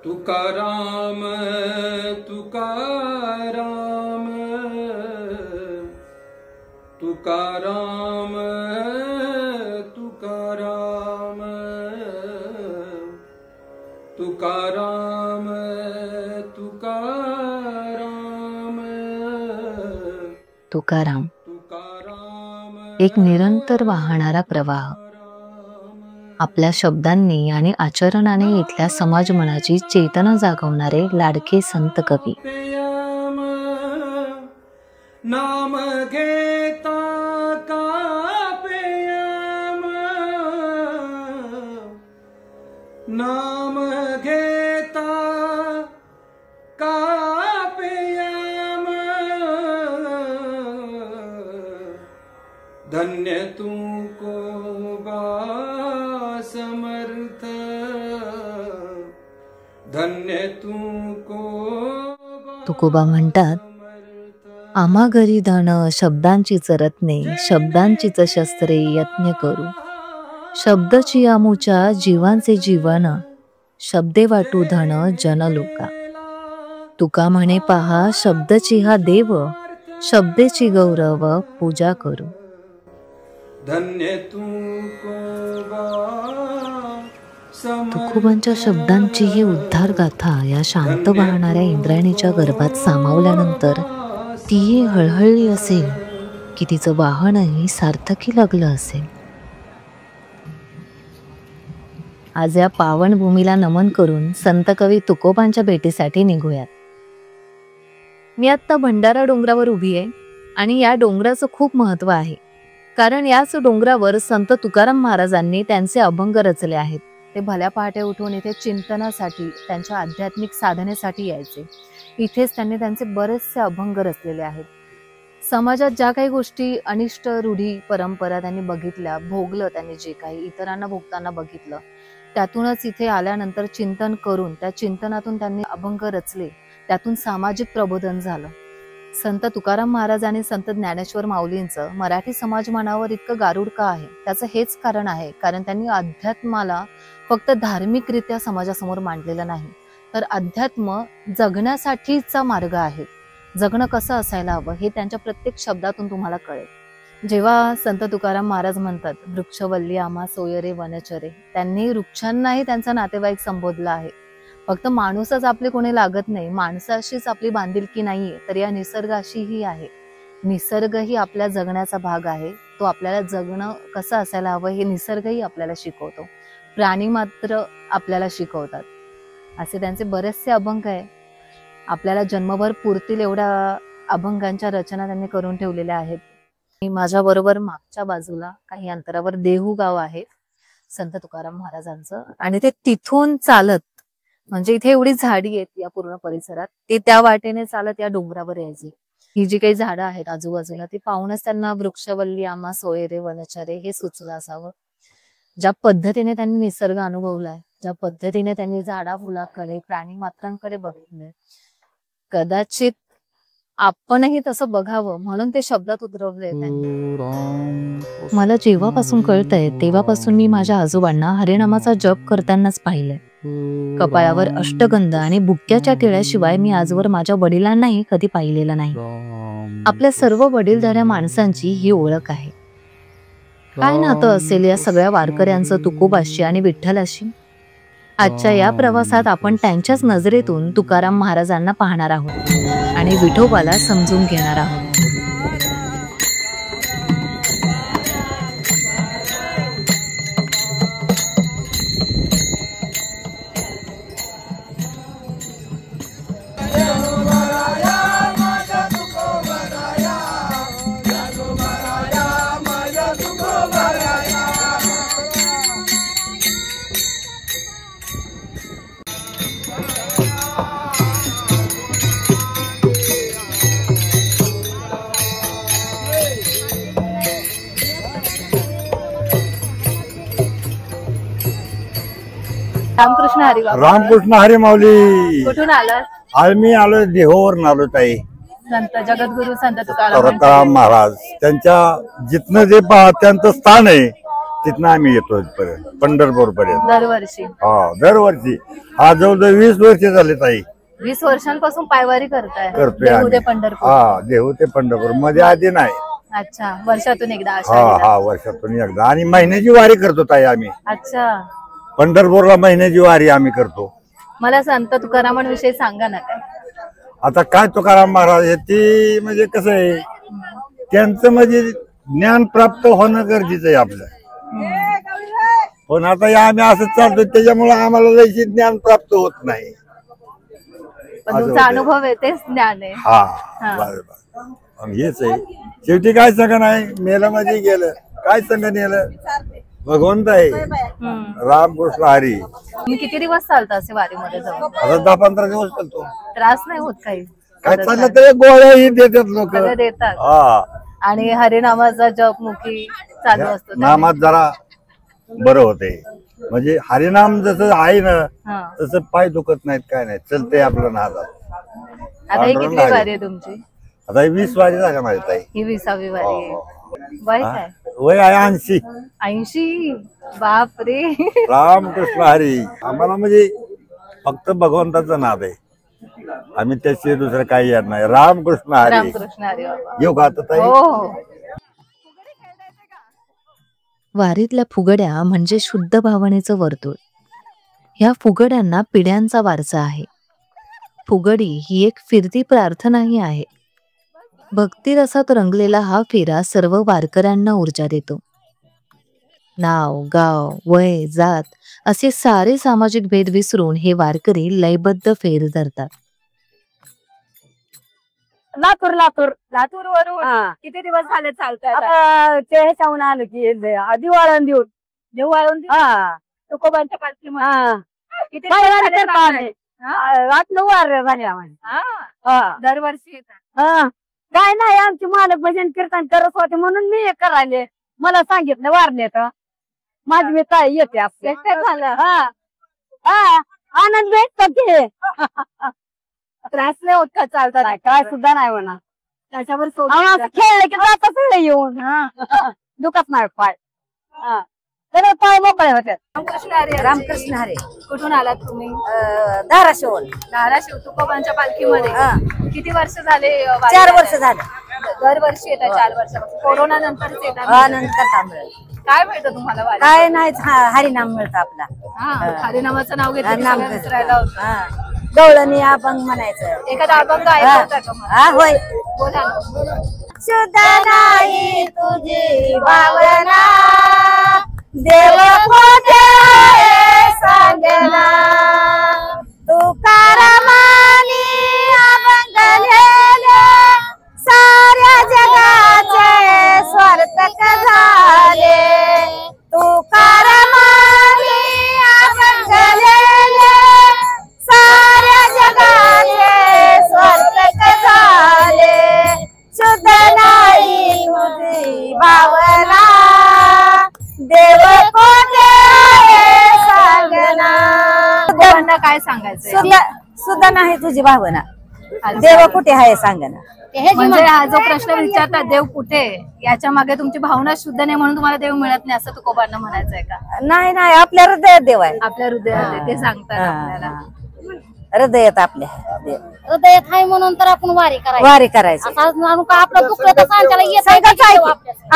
तुकाराम तुकाराम तुकाराम तुकाराम तुकाराम तुकाराम तुकाराम एक निरंतर वाहणारा प्रवाह. आपल्या शब्दांनी आणि आचरणाने इथल्या समाज मनाची चेतना जागवणारे लाडके संत कवी. नाम घेता कापेयम, नाम घेता कापेयम, धन्य तू को बा समर्थ, धन्य तू को. तुकोबा म्हणतात, आम्हा घरी धन शब्दांचीच रत्ने, शब्दांचीच शस्त्रे यत्न करू. शब्दची आमुच्या जीवांचे जीवन, शब्दे वाटू धन जनलोका. तुका म्हणे पहा शब्दची हा देव, शब्देची गौरव पूजा करू. धन्य तू को बा. तुकोबांच्या शब्दांची ही उद्धार गाथा या शांत वाहणाऱ्या इंद्रायणीच्या गर्भात सामावल्यानंतर ती हळहळली असेल की तिचं वाहनही सार्थकी लागलं असेल. आज या पावन भूमीला नमन करून संत कवी तुकोबांच्या भेटीसाठी निघूयात. मी आत्ता भंडारा डोंगरावर उभी आहे आणि या डोंगराचं खूप महत्व आहे, कारण याच डोंगरावर संत तुकाराम महाराजांनी त्यांचे अभंग रचले आहेत. ते भल्या पहाटे उठून इथे चिंतनासाठी, त्यांच्या आध्यात्मिक साधनेसाठी यायचे. इथेच त्यांनी त्यांचे बरेचसे अभंग रचलेले आहेत. समाजात ज्या काही गोष्टी अनिष्ट रूढी परंपरा त्यांनी बघितल्या, भोगलं त्यांनी, जे काही इतरांना भोगताना बघितलं, त्यातूनच इथे आल्यानंतर चिंतन करून त्या चिंतनातून त्यांनी अभंग रचले. त्यातून सामाजिक प्रबोधन झालं. संत तुकाराम महाराज आणि संत ज्ञानेश्वर माऊलींचं मराठी समाज मनावर इतकं गारुड का आहे, त्याचं हेच कारण आहे, कारण त्यांनी अध्यात्माला फक्त धार्मिकरित्या समाजासमोर मांडलेलं नाही, तर अध्यात्म जगण्यासाठीचा मार्ग आहे. जगणं कसं असायला हवं हे त्यांच्या प्रत्येक शब्दातून तुम्हाला कळेल. जेव्हा संत तुकाराम महाराज म्हणतात वृक्षवल्ली आम्हा सोयरे वनचरे, त्यांनी वृक्षांनाही त्यांचा नातेवाईक संबोधला आहे. फक्त माणूसच आपले कोणी लागत नाही, माणसाशीच आपली बांधिलकी नाहीये, तर या निसर्गाशीही आहे. निसर्ग ही आपल्या जगण्याचा भाग आहे. तो आपल्याला जगणं कसं असायला हवं हे निसर्गही आपल्याला शिकवतो. प्राणी मात्र आपल्याला शिकवतात. असे त्यांचे बरेचसे अभंग आहे. आपल्याला जन्मभर पुरतील एवढ्या अभंगांच्या रचना त्यांनी करून ठेवलेल्या आहेत. माझ्या बरोबर मागच्या बाजूला काही अंतरावर देहू गाव आहे संत तुकाराम महाराजांचं, आणि ते तिथून चालत, म्हणजे इथे एवढी झाडी आहेत या पूर्ण परिसरात, ते त्या वाटेने चालत या डोंगरावर यायचे. ही जी काही झाडं आहेत आजूबाजूला ती पाहूनच त्यांना वृक्षवल्ली आम्हा सोयरे वनचरे हे सुचलं असावं. ज्या पद्धतीने त्यांनी निसर्ग अनुभवलाय, ज्या पद्धतीने त्यांनी झाडा फुलाकडे, प्राणी मात्रांकडे बघितलंय, कदाचित आपणही तसं बघावं म्हणून ते शब्दात उतरवले त्यांनी. मला जेव्हापासून कळतंय तेव्हापासून मी माझ्या आजोबांना हरिनामाचा जप करतानाच पाहिलंय. कपाळावर अष्टगंध आणि बुक्क्याच्या टिळ्याशिवाय मी आजवर माझ्या वडिलांनाही कधी पाहिलेलं नाही. आपल्या सर्व वडीलधाऱ्या माणसांची ही ओळख आहे. काय नातं असेल या सगळ्या वारकऱ्यांचं तुकोबाशी आणि विठ्ठलाशी? आजच्या या प्रवासात आपण त्यांच्याच नजरेतून तुकाराम महाराजांना पाहणार आहोत आणि विठोबाला समजून घेणार आहोत. रामकृष्ण हरी. रामकृष्ण हरी माऊली. कुठून आलात? आम्ही आलो देहोवरून आलो ताई. संत जगद्गुरु संत तुकाराम महाराज त्यांच्या जिथनं जे त्यांचं स्थान आहे तिथनं आम्ही येतो इथपर्यंत पंढरपूर पर्यंत. दरवर्षी हा दरवर्षी. हा जवळजवळ 20 वर्ष झाले ताई 20 वर्षांपासून पायवारी करताय करतोय देहू ते आम्ही. पंढरपूर. हा देहू ते पंढरपूर मध्ये आधी नाही. अच्छा, वर्षातून एकदा हा आषाढीला. हा वर्षातून एकदा. आणि महिन्याची वारी करतो ताई आम्ही. अच्छा, पंढरपूरला महिन्याची वारी आम्ही करतो. मला संत तुकारामांविषयी सांगा ना काय. आता काय तुकाराम महाराज आहे ती म्हणजे कसं आहे त्यांचं म्हणजे ज्ञान प्राप्त होणं गरजेचं आहे आपलं. पण आता हे आम्ही असं चालतो त्याच्यामुळे आम्हाला लयची ज्ञान प्राप्त होत नाही. पण तुमचा अनुभव आहे तेच ज्ञान आहे. हा हा. बरोबर. मग हेच आहे शेवटी. काय सांगा नाही मेलं म्हणजे गेलं. काय सांगा नेलं भगवंत आहे. रामकृष्ण हरी. तुम्ही किती दिवस चालता असे वारीमध्ये जाऊन? आता 10-15 दिवस चालतो. त्रास नाही होत काही? काय चाललं तरी गोळ्याही देतात लोक. सगळं देतात. हा आणि हरिनामाचा जप मुखी चालू असतो नामात जरा बरं होते. म्हणजे हरिनाम जसं आहे ना हा. तसं पाय दुखत नाहीत काय नाही चलते आपलं नादात. आता ही किती वारी आहे तुमची? आता 20 वारी झाल्या माझ्या ताई. ही 20वी वारी आहे. वय काय? वय आहे 80. 80? बापरे. रामकृष्ण हरी. आम्हाला म्हणजे फक्त भगवंताचा नाद आहे. आम्ही त्याशिवाय दुसरं काही येत नाही. रामकृष्ण हरी. रामकृष्ण हरी बाबा. येऊ का आता ताई? हो. वारीतल्या फुगड्या म्हणजे शुद्ध भावनेचं वर्तुळ. ह्या फुगड्यांना पिढ्यांचा वारसा आहे. फुगडी ही एक फिरती प्रार्थनाही आहे. भक्तिरसात रंगलेला हा फेरा सर्व वारकऱ्यांना ऊर्जा देतो. नाव, गाव, वय, जात असे सारे सामाजिक भेद विसरून हे वारकरी लयबद्ध फेर धरतात. लातूर वरून किती दिवस झाले चालताय? ते ह्याच्याहून आलो की दिवाळून देऊन तुकोबांच्या पालखीमध्ये किती दिवस पायवारी झाले करतो चालताय? आम्ही. 8-9 वार झाले आम्हाला. दरवर्षी येतात. काय नाही आमचे मालक भजन कीर्तन करत होते म्हणून मी हे करायले. मला सांगितलं वारले तर माझी मी काय येते एकटं झालं. आनंद भेटतो की. त्रास नाही होत का चालतात? काय सुद्धा नाही म्हणा. त्याच्यावर खेळले की जातात येऊन दुखत नाही पाय. तर पाय मोकळे होते. रामकृष्ण हरी. रामकृष्ण हरी. कुठून आलात तुम्ही? धाराशिव. धाराशिव तुकोबांच्या पालखीमध्ये किती वर्ष झाले? 4 वर्ष झाले. दरवर्षी येतात 4 वर्षापासून. कोरोना नंतरच येतात. नंतर काय मिळतं तुम्हाला वारीत? काय नाही हरिनाम मिळतं आपला. हरिनामाचं नाव घेतलं की नाम सगळं विसरायला होतं. गवळणी अभंग म्हणायचं. एखादा अभंग ऐकवता का मला? होय. बोला ना. शुद्ध नाही तुझी भावना देव खोटे सांगना तुकारामानी अभंग लिहिले साऱ्या जगाचे स्वार्थक झाले. तुकारामानी अभंग लिहिले साऱ्या जगाचे स्वार्थक झाले. शुद्ध नाही तुझी भावना देव कोठे सांगना. तुकोबांना काय सांगायचं? सुद्धा नाही तुझी भावना देव कुठे आहे सांगना. म्हणजे हा जो प्रश्न विचारतात देव कुठे, याच्या मागे तुमची भावना शुद्ध नाही म्हणून तुम्हाला देव मिळत नाही असं तुकोबांना म्हणायचंय का? नाही नाही आपल्या हृदयात देव आहे. आपल्या हृदयात आहे, ते सांगतात आपल्याला. हृदयात आपल्या हृदयात आहे म्हणून तर आपण वारी करायचं. आपलं दुखलं तर सांगायला येत नाही. संघच आहे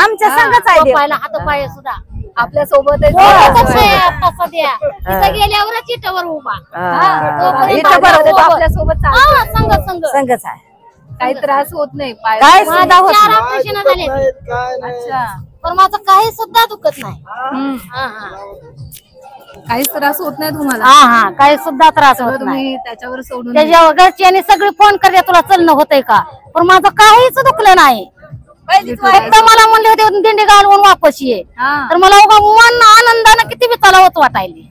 आमच्या संघच आहे देव. हातपाय सुद्धा आपल्या सोबत सध्या तिथं गेल्यावरच इटावर उभा. आपल्या सोबत संघच आहे. काही त्रास होत नाही पाय? काय सुद्धा होत 4 नाही. ऑपरेशन झाले अच्छा. पण माझं काही सुद्धा दुखत नाही. काहीच त्रास होत नाही तुम्हाला? काही सुद्धा त्रास होत नाही. तुम्ही त्याच्यावर सोडून त्याच्यावर घरच्यांनी सगळे फोन करते तुला चलणं होतंय का, पण माझं काहीच दुखलं नाही. फक्त मला म्हणले होते दिंडी घालवून वापस ये, तर मला मन आनंदानं किती विचारला होत वाटायले.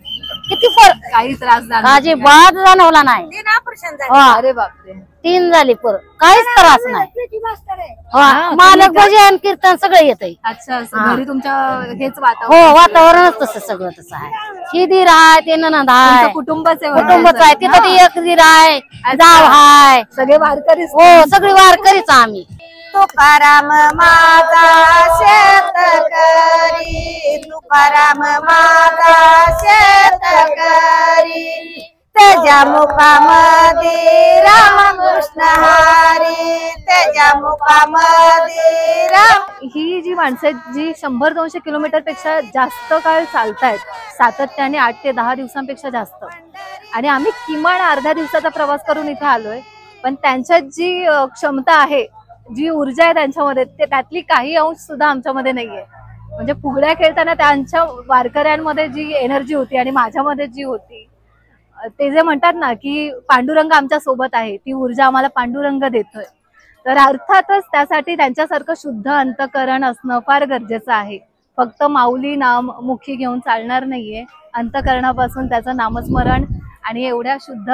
किती फरक, काही त्रास अजिबात जाणवला नाही. 3 ऑपरेशन झाले. अरे बापरे. 3 झाली पर काहीच त्रास नाही. मालक भजन कीर्तन सगळं येतंय. अच्छा. घरी तुमच्या हेच हो वातावरण? वातावरणच तसं सगळं तसं आहे. ही दीर आहे, ते ननंद आहे, कुटुंबच आहे. कुटुंबच आहे. तिथं ती एक दीर आहे, जाव हाय, सगळे वारकरी. हो सगळी वारकरीच आम्ही. तुकाराम माझा शेतकरी, तुकाराम माझा शेतकरी, त्याच्या मुखामध्ये रामकृष्ण हरी, त्याच्या मुखामध्ये राम. ही जी माणसं आहेत जी 100-200 किलोमीटर पेक्षा जास्त काळ चालतायत, सातत्याने 8 ते 10 दिवसांपेक्षा जास्त, आणि आम्ही किमान अर्ध्या दिवसाचा प्रवास करून इथे आलोय. पण त्यांच्यात जी क्षमता आहे, जी ऊर्जा आहे त्यांच्यामध्ये, ते त्यातली काही अंश सुद्धा आमच्यामध्ये नाहीये. म्हणजे फुगड्या खेळताना त्यांच्या वारकऱ्यांमध्ये जी एनर्जी होती आणि माझ्यामध्ये जी होती, ते जे म्हणतात ना की पांडुरंग आमच्या सोबत आहे, ती ऊर्जा आम्हाला पांडुरंग देतोय. तर अर्थातच त्यासाठी त्यांच्यासारखं शुद्ध अंतकरण असणं फार गरजेचं आहे. फक्त माऊली नाम मुखी घेऊन चालणार नाहीये. अंतकरणापासून त्याचं नामस्मरण आणि एवढ्या शुद्ध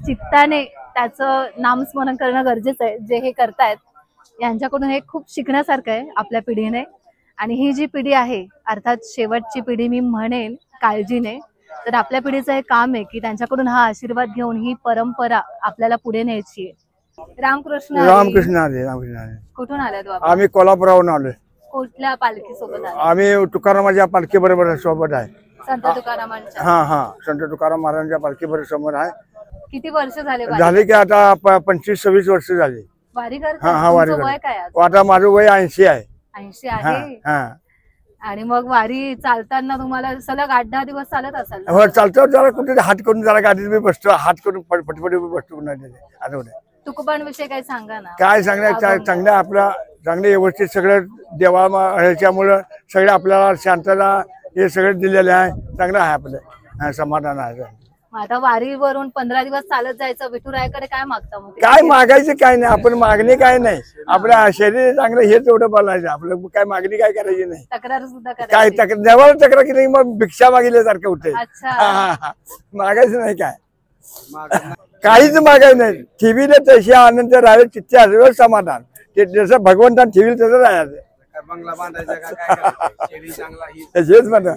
चित्ताने त्याचं नामस्मरण करणं गरजेचं आहे. जे हे करतायत यांच्याकडून हे खूप शिकण्यासारखं आहे आपल्या पिढीने. आणि ही जी पिढी आहे, अर्थात शेवटची पिढी मी म्हणेन काळजीने, तर आपल्या पिढीचं हे काम आहे की त्यांच्याकडून हा आशीर्वाद घेऊन ही परंपरा आपल्याला पुढे न्यायची आहे. रामकृष्ण हरी. रामकृष्ण हरी, रामकृष्ण हरी. कुठून आलाय तू? आम्ही कोल्हापुरावरून आलोय. कुठल्या पालखी सोबत आलाय? आम्ही तुकारामाच्या पालखी बरोबर सोबत आहे. संत तुकारामांच्या? हा, संत तुकाराम महाराजांच्या पालखी बरोबर समोर आहे. किती वर्ष झाले झाले की आता 25-26 वर्ष झाली वारी हा करता? वारी तुमचं वय काय? आता माझं वय 80 आहे. 80 आहे. हा. आणि मग वारी चालताना तुम्हाला सलग 8-10 दिवस चालत असाल? हो, चालतो. जरा कुठे हात करून जरा गाडीत मी बसतो, हात करून फटफटी बसतो. तुकोबांविषयी काही सांगा ना. काय सांगणार, चांगलं आपलं चांगले व्यवस्थित सगळं देवा ह्याच्यामुळं सगळं आपल्याला शांतता हे सगळं दिलेलं आहे. चांगलं आहे आपलं, समाधान आहे. आता वारीवरून 15 दिवस चालत जायचं, विठुरायाकडे काय मागता? काय मागायचं काय नाही, आपण मागणी काय नाही. आपलं शरीर चांगलं हे तेवढं बोलायचं, आपलं काय मागणी काय करायची नाही. तक्रार सुद्धा काय देवाला तक्रार केली मग भिक्षा मागितल्यासारखं होते. मागायचं नाही काय, काहीच मागायचं नाही. ठेवीले तशी आनंद राहावे, चित्ते असं समाधान. ते जसं भगवंतान ठेवील तसं राहायचं. हेच म्हणा,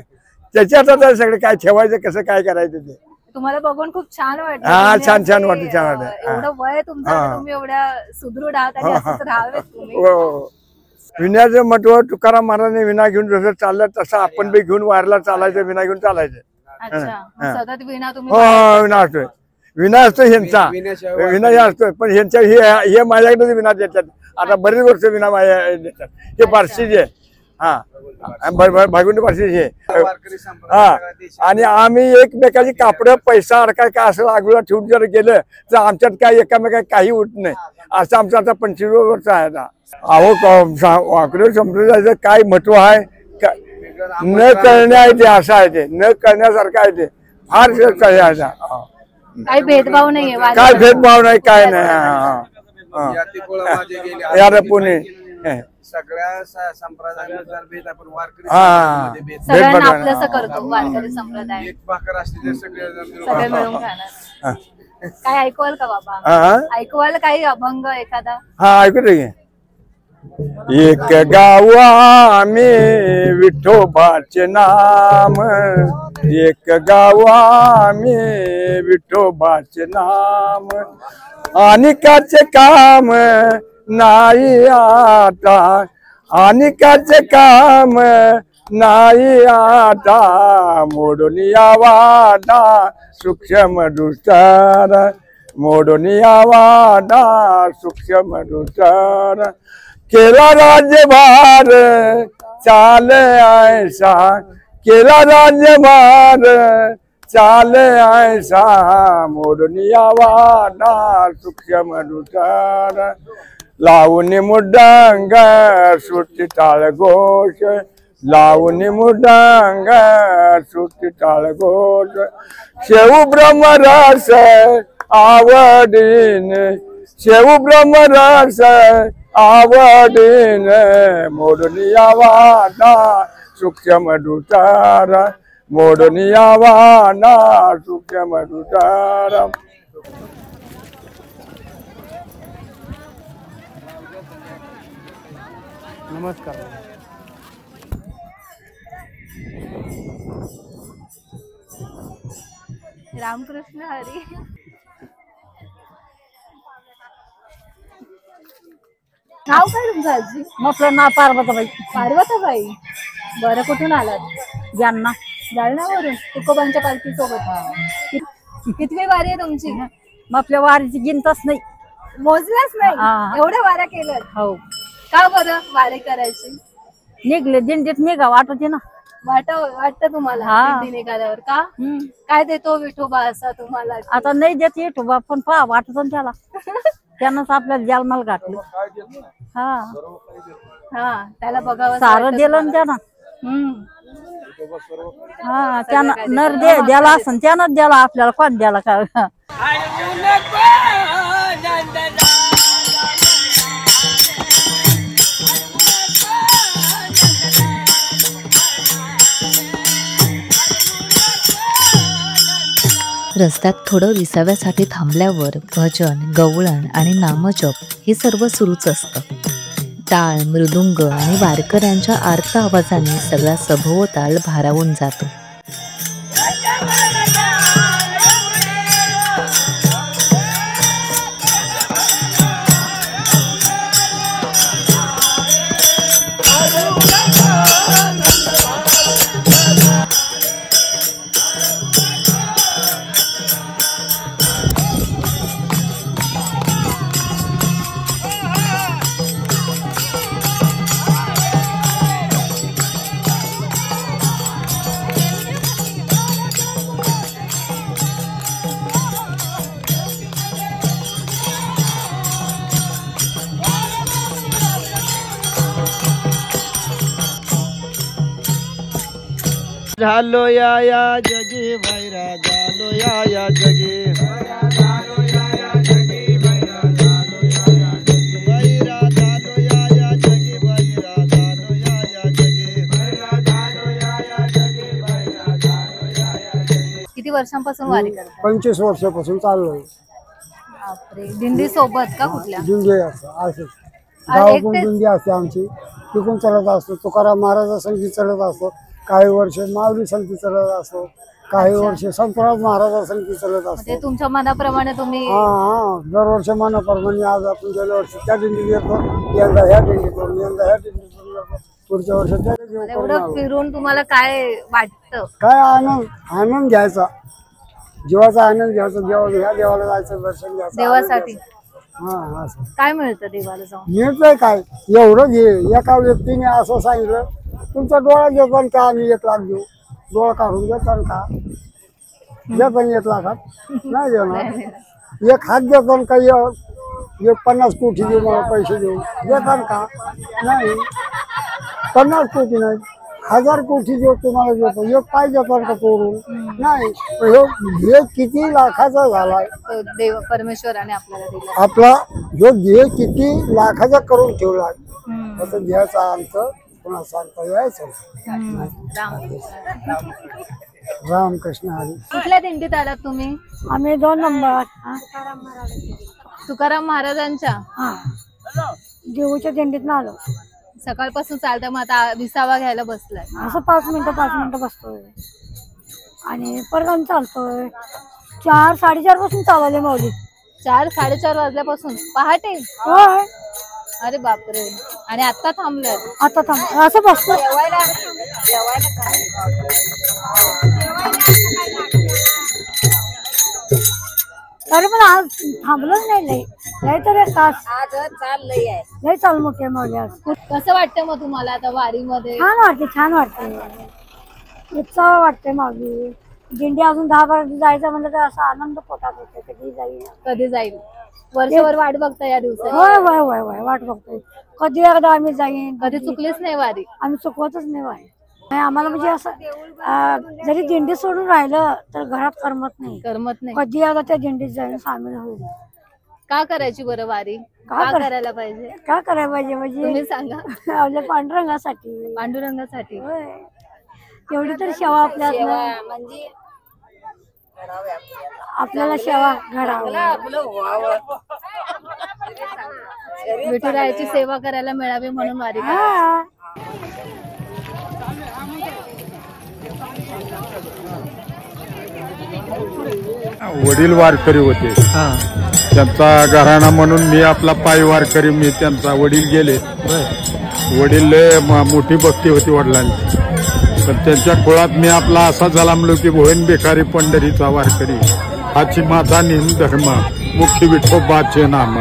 त्याच्या हातात सगळं काय ठेवायचं, कसं काय करायचं ते. तुम्हाला बघून खूप छान वाटलं. हा, छान वाटतं, छान वाटतं. एवढं वय तुमचं, तुम्ही एवढ्या सुदृढ आहात आणि असंच राहावेत तुम्ही. विण्याचं महत्व तुकाराम महाराजांनी विना घेऊन जसं चाललं तसं आपण बी घेऊन वारला चालायचं, विना घेऊन चालायचं. अच्छा, सतत विना तुम्ही? हो, विना असतोय. विना असतो ह्यांचा, विना हे असतोय. पण ह्यांच्या हे माझ्याकडे विना देतात. आता बरेच वर्ष विना माझ्या देतात. हे बार्शीचे, हा भागवंत बार्शीचे. हा, आणि आम्ही एकमेकाची कापड पैसा अडकाय काय असं आगळा ठेवून जर गेलं तर आमच्यात काय एकामेका काही होत नाही. असं आमचं आता 25 वर्ष आहे आता. अहो, वाकडे संप्रदायाचं काय महत्व आहे न करण्या आहे ते, असं आहे ते, न करण्यासारखं आहे ते. फार काही भेदभाव नाहीये, काय भेदभाव नाही, काय नाही. यार पुणे सगळ्या संप्रदायानुसार भेद आपण वारकरी सगळ्यांना आपलंसं करतो. वारकरी संप्रदाय एक भाकर असते ते सगळे मिळून खाणार. काय ऐकवाल का बाबा? ऐकवाल काही अभंग एखादा? हा, ऐकू दे. एक गाव आम्ही विठोबाचे नाम, एक गाव आम्ही विठोबाचे नाम, अनिकाचे काम नाही आता, अनिकाचे काम नाही आता, मोडून यावाडा सूक्ष्म दुस्तर, मोडून यावाडा सूक्ष्म दुस्तर, केला राज्यभार चाले ऐसा, केला राज्यभार चाले ऐसा, मोडून यावाडा सूक्ष्म दुस्तर, लावून मुडंग सुट्टी टाळ घोष, लावून मुडंग सुट्टी टाळ घोष, शेऊ ब्रह्मरस आवडीन, शेऊ ब्रह्मरस आवडीन, मोडून यावाडा सूक्ष्म दुस्तर, मोडून यावाडा सूक्ष्म दुस्तर. नमस्कार. रामकृष्ण हरी. नाव काय तुमचं आजी? म्हटलं ना पार्वताबाई. पार्वताबाई. बरं, कुठून आलात? ज्यांना जालन्यावरून तुकोबांच्या पालखी सोबत. कितवी वारी आहे तुमची? आपल्या वारीची गिनतच नाही. मोजलाच हा. नाही, एवढ्या वाऱ्या केल्या. हो, का बरं वारी करायची? निघले दिंडीत निघा वाटते ना. वाटतं तुम्हाला हा. दिंडी निघाल्यावर? का काय देतो विठोबा असा तुम्हाला? आता नाही देत येतो पण पहा वाटत ना त्याला. त्यानंच आपल्याला जन्माला घातलं. हा, हा, त्याला बघावं सारं दिलं ना त्यानं. हा, त्यानं नर द्याला असं त्यानंच द्याला आपल्याला. कोण द्याला का? रस्त्यात थोडं विसाव्यासाठी थांबल्यावर भजन, गवळण आणि नामजप हे सर्व सुरूच असतं. टाळ, मृदुंग आणि वारकऱ्यांच्या आर्त आवाजाने सगळा सभोवताल भारावून जातो. झालो या जगी भैरा, झालो या जगी भैरा, झालो या जगी भैरा, झालो या जगी भैरा, झालो या जगी भैरा, झालो या जगी भैरा, झालो या जगी भैरा, झालो या जगी. किती वर्षांपासून वारी करता? 25 वर्षापासून चाललोय. बापरे. दिंडी सोबत का कुठल्या? दिंडी असते गावातून दिंडी असते आमची. तिकून चालत असतो. तुकाराम महाराजा संगीत चालत असतो. काही वर्ष माऊली संगीत चालत असतो. काही वर्ष संतराम महाराजा संगीत चालत असतो. तुमच्या मनाप्रमाणे तुम्ही? हा, दरवर्षी मनाप्रमाणे. आज आपण गेल्या वर्षी त्या दिंडीत येतो, यंदा ह्या दिंडीतून, यंदा ह्या दिंडीतून येतो, पुढच्या वर्षी त्या दिंडीतून. एवढं फिरून तुम्हाला काय वाटतं? काय आनंद घ्यायचा, जीवाचा आनंद घ्यायचा. ह्या देवाला जायचं, दर्शन घ्यायचं देवासाठी. हा, असं काय मिळतं देवाला जाऊन? मिळतंय काय? एवढं घे. एका व्यक्तीने असं सांगितलं, तुमचा डोळा घेतो का आम्ही 1 लाख देऊ. डोळा काढून देतात का? देतो 1 लाखात नाही देणार. 1 हात देतो का? 50 कोटी देऊ मला पैसे देऊ देतात का? नाही. 50 कोटी नाही, 1000 कोटी देऊ तुम्हाला देतो. 1 पाय देतात का तोडून? नाही. हे किती लाखाचा झालाय. तो देव परमेश्वराने आपल्याला दिला. आपला जो देह किती लाखाचा करून ठेवलाय. असं देहाचा अंत पुन्हा सांगता यायचं. रामकृष्ण हरी. कुठल्या दिंडीत आलात तुम्ही? आम्ही 2 नंबर तुकाराम महाराजांच्या देऊच्या दिंडीत आलो. सकाळपासून चालतं, मग आता विसावा घ्यायला बसलाय. असं 5 मिनिटं बसतोय आणि परत आम्ही चालतोय. 4-4:30 पासून चालवले माऊली. 4-4:30 वाजल्यापासून पहाटे? होय. अरे बापरे. आणि आता थांबलाय? आता थांब असं बसतो. अरे पण आज थांबलोच नाही. लय तर 1 तास लय चाल मोठे माऊली. आज कसं वाटतं मग तुम्हाला आता वारीमध्ये? छान वाटते. उत्साह वाटते माऊली. दिंडी अजून 10-12 जायचं म्हणलं तर असा आनंद पोटात होते. कधी जाईल? वर्षभर वाट बघता या दिवसात? होय वाट बघतोय. कधी एकदा आम्ही जाईन. कधी चुकलीच नाही वारी? आम्ही चुकवतच नाही वारी. आम्हाला म्हणजे असं जरी दिंडी सोडून राहिलं तर घरात करमत नाही. कधी एकदा त्या दिंडीत जाईन, सामील होईल. का करायची बरं वारी? का करायला पाहिजे? का करायला पाहिजे म्हणजे तुम्ही सांगा. आपल्या पांडुरंगासाठी. पांडुरंगासाठी. एवढी तर सेवा आपल्या म्हणजे आपल्याला सेवा घडावी. विठुरायाची सेवा करायला मिळावी म्हणून वारी. वडील वारकरी होते. त्यांचा घराणा म्हणून मी आपला पाय वारकरी. मी त्यांचा वडील गेले, वडील लय मोठी भक्ती होती वडिलांची, तर त्यांच्या कुळात मी आपला असा जलामलो की भोईन बेकारी पंढरीचा वारकरी. हाची माझा नेम धर्म, मुख्य विठोबाचे नाम.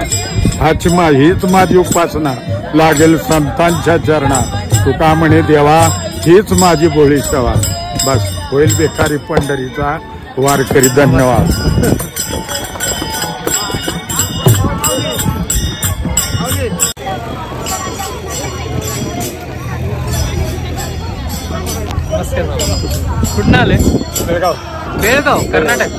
हाची हीच माझी उपासना, लागेल संतांच्या चरणा. तुका म्हणे देवा हीच माझी भोळी सेवा. बस होईल बेकारी पंढरीचा वारकरी. धन्यवाद. कुठं आले? बेळगाव. बेळगाव, कर्नाटक.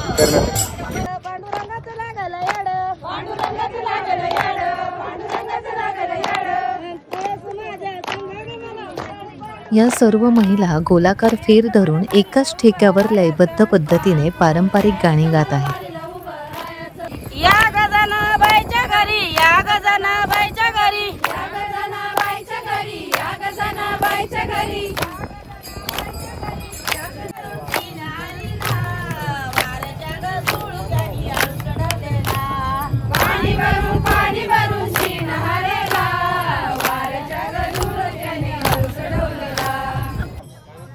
या सर्व महिला गोलाकार फेर धरून एकाच ठेक्यावर लयबद्ध पद्धतीने पारंपरिक गाणी गात आहेत. या गजानाबाईच्या घरी, या गजानाबाईच्या घरी, या गजानाबाईच्या घरी, या गजानाबाईच्या घरी. पाणी भरून शीन हरेला, वारच्या गजूळक्याने उसडवलेला.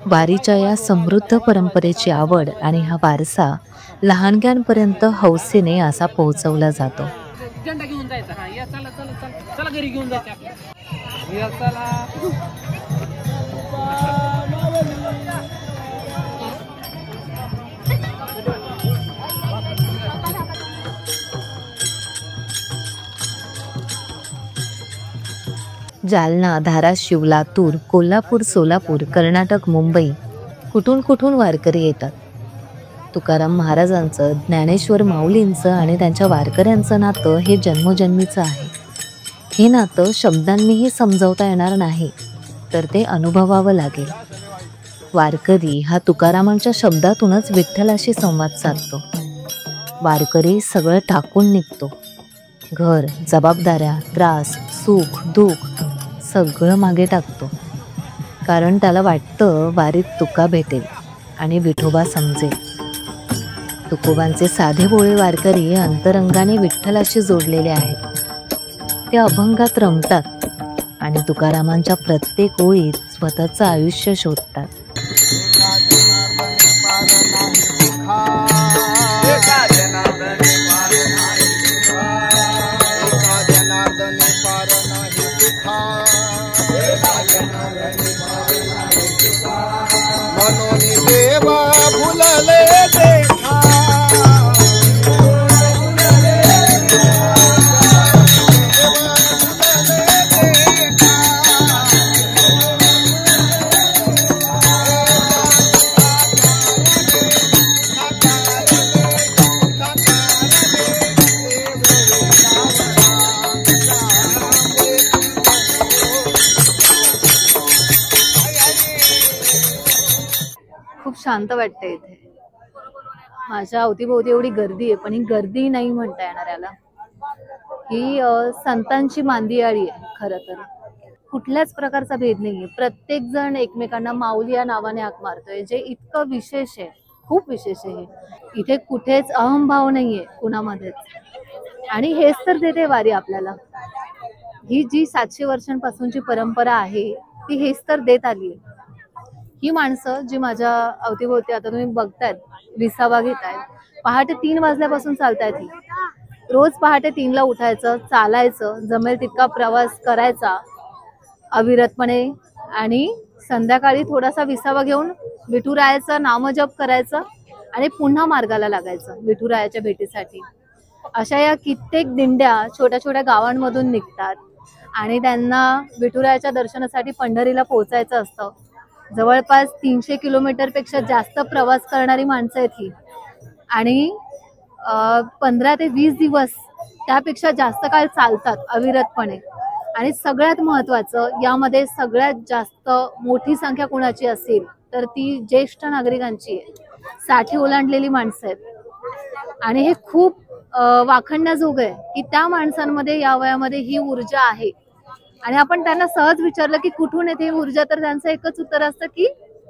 वारीच्या या समृद्ध परंपरेची आवड आणि हा वारसा लहानग्यांपर्यंत हौसेने असा पोहोचवला जातो. झेंडा घेऊन जायचा. हा या, चला चला चला चला, घरी घेऊन जायचं. या चला. जालना, धाराशिव, लातूर, कोल्हापूर, सोलापूर, कर्नाटक, मुंबई कुठून कुठून वारकरी येतात. तुकाराम महाराजांचं, ज्ञानेश्वर माऊलींचं आणि त्यांच्या वारकऱ्यांचं नातं हे जन्मोजन्मीचं आहे. हे नातं शब्दांनीही समजावता येणार नाही, तर ते अनुभवावं लागेल. वारकरी हा तुकारामांच्या शब्दातूनच विठ्ठलाशी संवाद साधतो. वारकरी सगळं टाकून निघतो. घर, जबाबदाऱ्या, त्रास, सुख, दुःख सगळं मागे टाकतो. कारण त्याला वाटतं वारीत तुका भेटेल आणि विठोबा समजेल. तुकोबांचे साधे भोळे वारकरी अंतरंगाने विठ्ठलाशी जोडलेले आहेत. ते अभंगात रमतात आणि तुकारामांच्या प्रत्येक ओळीत स्वतःचं आयुष्य शोधतात. खूप शांत वाटते इथे. माझ्या अवतीभोवती एवढी गर्दी आहे, पण ही गर्दी नाही म्हणता येणार याला. ही संतांची मांदियाळी आहे. खरं तर कुठल्याच प्रकारचा भेद नाहीये. प्रत्येक जण एकमेकांना माऊली या नावाने हाक मारतोय, जे इतकं विशेष आहे. खूप विशेष आहे. इथे कुठेच अहंभाव नाहीये कुणामध्येच. आणि हेच तर देते वारी आपल्याला. ही जी 700 वर्षांपासूनची परंपरा आहे ती हेच तर देत आली आहे. ही माणसं जी माझ्या अवतीभोवती आता तुम्ही बघतायत, विसावा घेतायत, पहाटे 3 वाजल्यापासून चालतायत. ही रोज पहाटे 3ला उठायचं, चालायचं, जमेल तितका प्रवास करायचा अविरतपणे आणि संध्याकाळी थोडासा विसावा घेऊन विठुरायाचा नामजप करायचं आणि पुन्हा मार्गाला लागायचं विठुरायाच्या भेटीसाठी. अशा या कित्येक दिंड्या छोट्या छोट्या गावांमधून निघतात आणि त्यांना विठुरायाच्या दर्शनासाठी पंढरीला पोहोचायचं असतं. जवळपास 300 किलोमीटरपेक्षा जास्त प्रवास करणारी माणसं आहेत ही. आणि 15 ते 20 दिवस त्यापेक्षा जास्त काळ चालतात अविरतपणे. आणि सगळ्यात महत्त्वाचं, यामध्ये सगळ्यात जास्त मोठी संख्या कुणाची असेल तर ती ज्येष्ठ नागरिकांची आहे. 60 ओलांडलेली माणसं आहेत. आणि हे खूप वाखण्याजोग आहे की त्या माणसांमध्ये या वयामध्ये ही ऊर्जा आहे. आणि आपण त्यांना सहज विचारलं की कुठून येते ही ऊर्जा, तर त्यांचं एकच उत्तर असतं की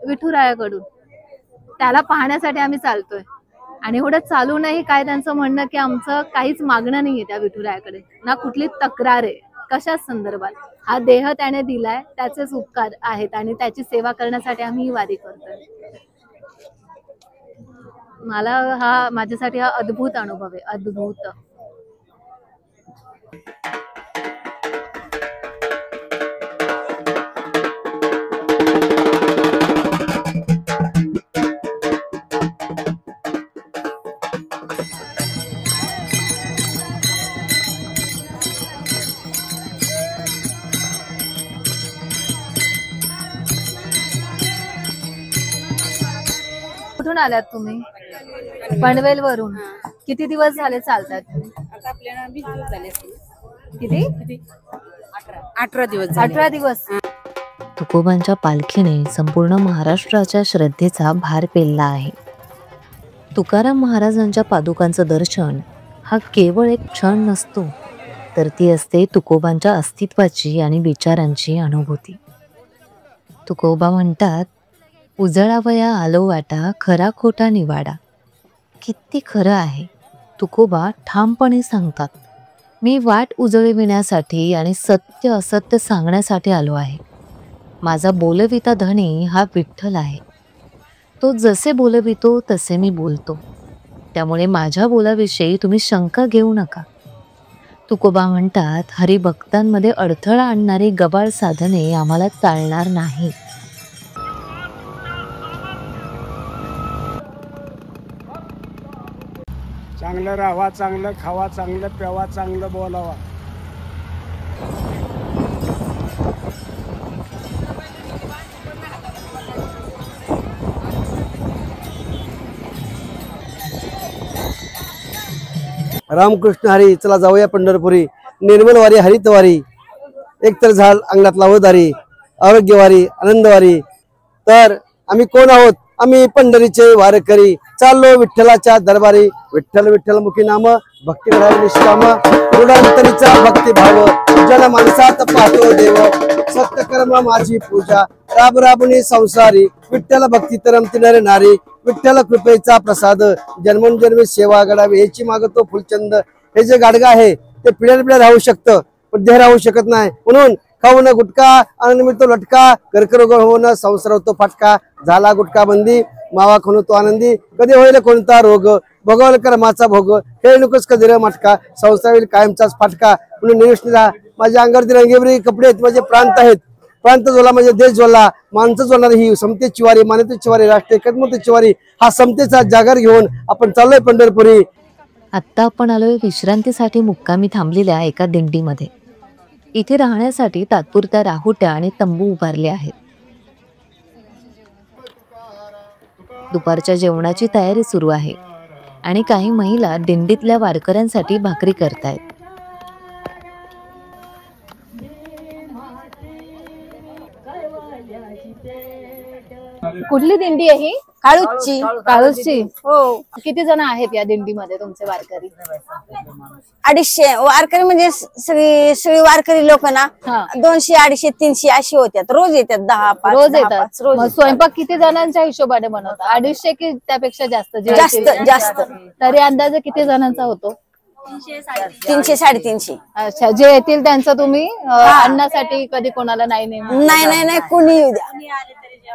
विठुरायाकडून. त्याला पाहण्यासाठी आम्ही चालतोय. आणि एवढं चालूनही काय त्यांचं म्हणणं की आमचं काहीच मागणं नाहीये त्या विठुरायाकडे, ना कुठली तक्रार आहे कशा संदर्भात. हा देह त्याने दिलाय, त्याचेच उपकार आहेत आणि त्याची सेवा करण्यासाठी आम्ही ही वारी करतोय. मला माझ्यासाठी हा अद्भुत अनुभव आहे, अद्भुत. कुठून आलात तुम्ही? पनवेल वरून. किती दिवस झाले चालतात? आता आपल्याला 20 दिवस झाले. किती? 18 दिवस झाले. 18 दिवस. तुकोबांच्या पालखीने संपूर्ण महाराष्ट्राच्या श्रद्धेचा भार पेलला आहे. तुकाराम महाराजांच्या पादुकांचं दर्शन हा केवळ एक क्षण नसतो, तर ती असते तुकोबांच्या अस्तित्वाची आणि विचारांची अनुभूती. तुकोबा म्हणतात, उजळावया आलो वाटा, खरा खोटा निवाडा. किती खरं आहे. तुकोबा ठामपणे सांगतात, मी वाट उजळविण्यासाठी आणि सत्य असत्य सांगण्यासाठी आलो आहे. माझा बोलविता धनी हा विठ्ठल आहे. तो जसे बोलवितो तसे मी बोलतो. त्यामुळे माझ्या बोलाविषयी तुम्ही शंका घेऊ नका. तुकोबा म्हणतात, हरिभक्तांमध्ये अडथळा आणणारी गबाळ साधने आम्हाला चालणार नाही. चांगलं राहावा, चांगलं खावा, चांगलं प्यावा, चांगलं बोलावा. रामकृष्ण हरी, चला जाऊया पंढरपुरी. निर्मल वारी, हरित वारी, एकतर झाड अंगणात लावदारी, आरोग्यवारी, आनंदवारी. तर आम्ही कोण आहोत? आम्ही पंढरीचे वारकरी, चाललो विठ्ठलाच्या दरबारी. विठ्ठल विठ्ठल मुखी नाम, भक्ती घडावी निष्काम, दृढांतरीचा भक्तिभाव, जन माणसात पाहतो देव. सत्यकर्म माझी पूजा, राब राबुनी संसारी, विठ्ठल भक्ती तरमती नर नारी. विठ्ठल कृपेचा प्रसाद, जन्मोजन्मी सेवा घडावी, याची मागतो फुलचंद. हे जे गाडगा आहे ते पिढ्या राहू शकतं, पण देह राहू शकत नाही. म्हणून खाऊन गुटखा, आनंद मिळतो लटका, कर्करोग होऊन संसार होतो फाटका. झाला गुटखा बंदी, मावा खाऊन तो आनंदी, कधी होईल कोणता रोग, भोगवल कर्माचा भोग, हे नकोच कधी र मटका, संसार होईल कायमचाच फाटका. म्हणून निष्ठा, माझ्या अंगावरती रंगीबेरंगी कपडे आहेत, माझे प्रांत आहेत. प्रांत जोला म्हणजे देश जोला, माणसं जोडणारी ही समतेची वारी, मानवतेची वारी, राष्ट्रीय एकत्मतेची वारी. हा समतेचा जागर घेऊन आपण चाललोय पंढरपुरी. आत्ता आपण आलोय विश्रांतीसाठी मुक्कामी थांबलेल्या एका दिंडीमध्ये. इथे राहण्यासाठी तात्पुरत्या राहुट्या आणि तंबू उभारले आहेत. दुपारच्या जेवणाची तयारी सुरू आहे आणि काही महिला दिंडीतल्या वारकऱ्यांसाठी भाकरी करतायत. कुठली दिंडी आहे ही? काळूची. काळूची. हो. किती जण आहेत या दिंडीमध्ये तुमचे वारकरी? 250 वारकरी, म्हणजे सगळी वारकरी लोक ना 200, 250, 300 अशी होत्यात. रोज येतात 10-5 रोज येतात. मग स्वयंपाक किती जणांच्या हिशोबाने बनवतात? 250 की त्यापेक्षा जास्त? जास्त. तरी अंदाजे किती जणांचा होतो? 300, 350. अच्छा. जे येतील त्यांचं तुम्ही अन्नासाठी कधी कोणाला नाही नाही, कोणी येऊ द्या.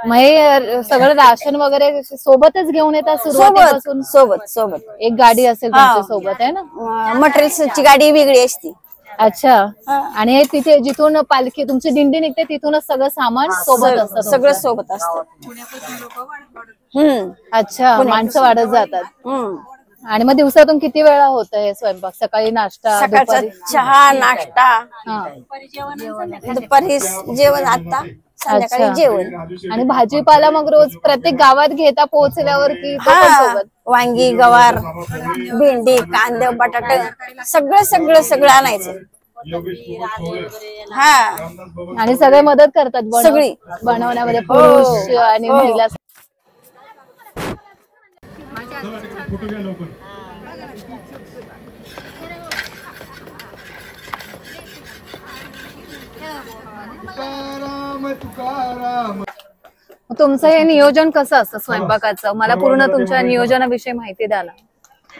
मग हे सगळं राशन वगैरे सोबतच घेऊन येतात सुरुवातीपासून? सोबत एक गाडी असेल तुमच्या सोबत, आहे ना? मटेरियलची गाडी वेगळी असते. अच्छा. आणि हे तिथे जिथून पालखी तुमची दिंडी निघते तिथूनच सगळं सामान सोबत असतं? सगळं सोबत असतं. अच्छा. माणसं वाढत जातात. आणि मग दिवसातून किती वेळा होत हे स्वयंपाक? सकाळी नाश्ता, सकाळचा चहा, नाश्ता, दुपारी जेवण, आता संध्याकाळी जेवण. आणि भाजीपाला मग रोज प्रत्येक गावात घेता पोहोचल्यावर की सोबत? वांगी, गवार, भेंडी, कांदा, बटाटा, सगळं आणायचं. हा. आणि सगळे मदत करतात सगळी बनवण्यामध्ये, पुरुष आणि महिला? तुमचं हे नियोजन कसं असतं स्वयंपाकाचं? मला पूर्ण तुमच्या नियोजनाविषयी माहिती द्या ना.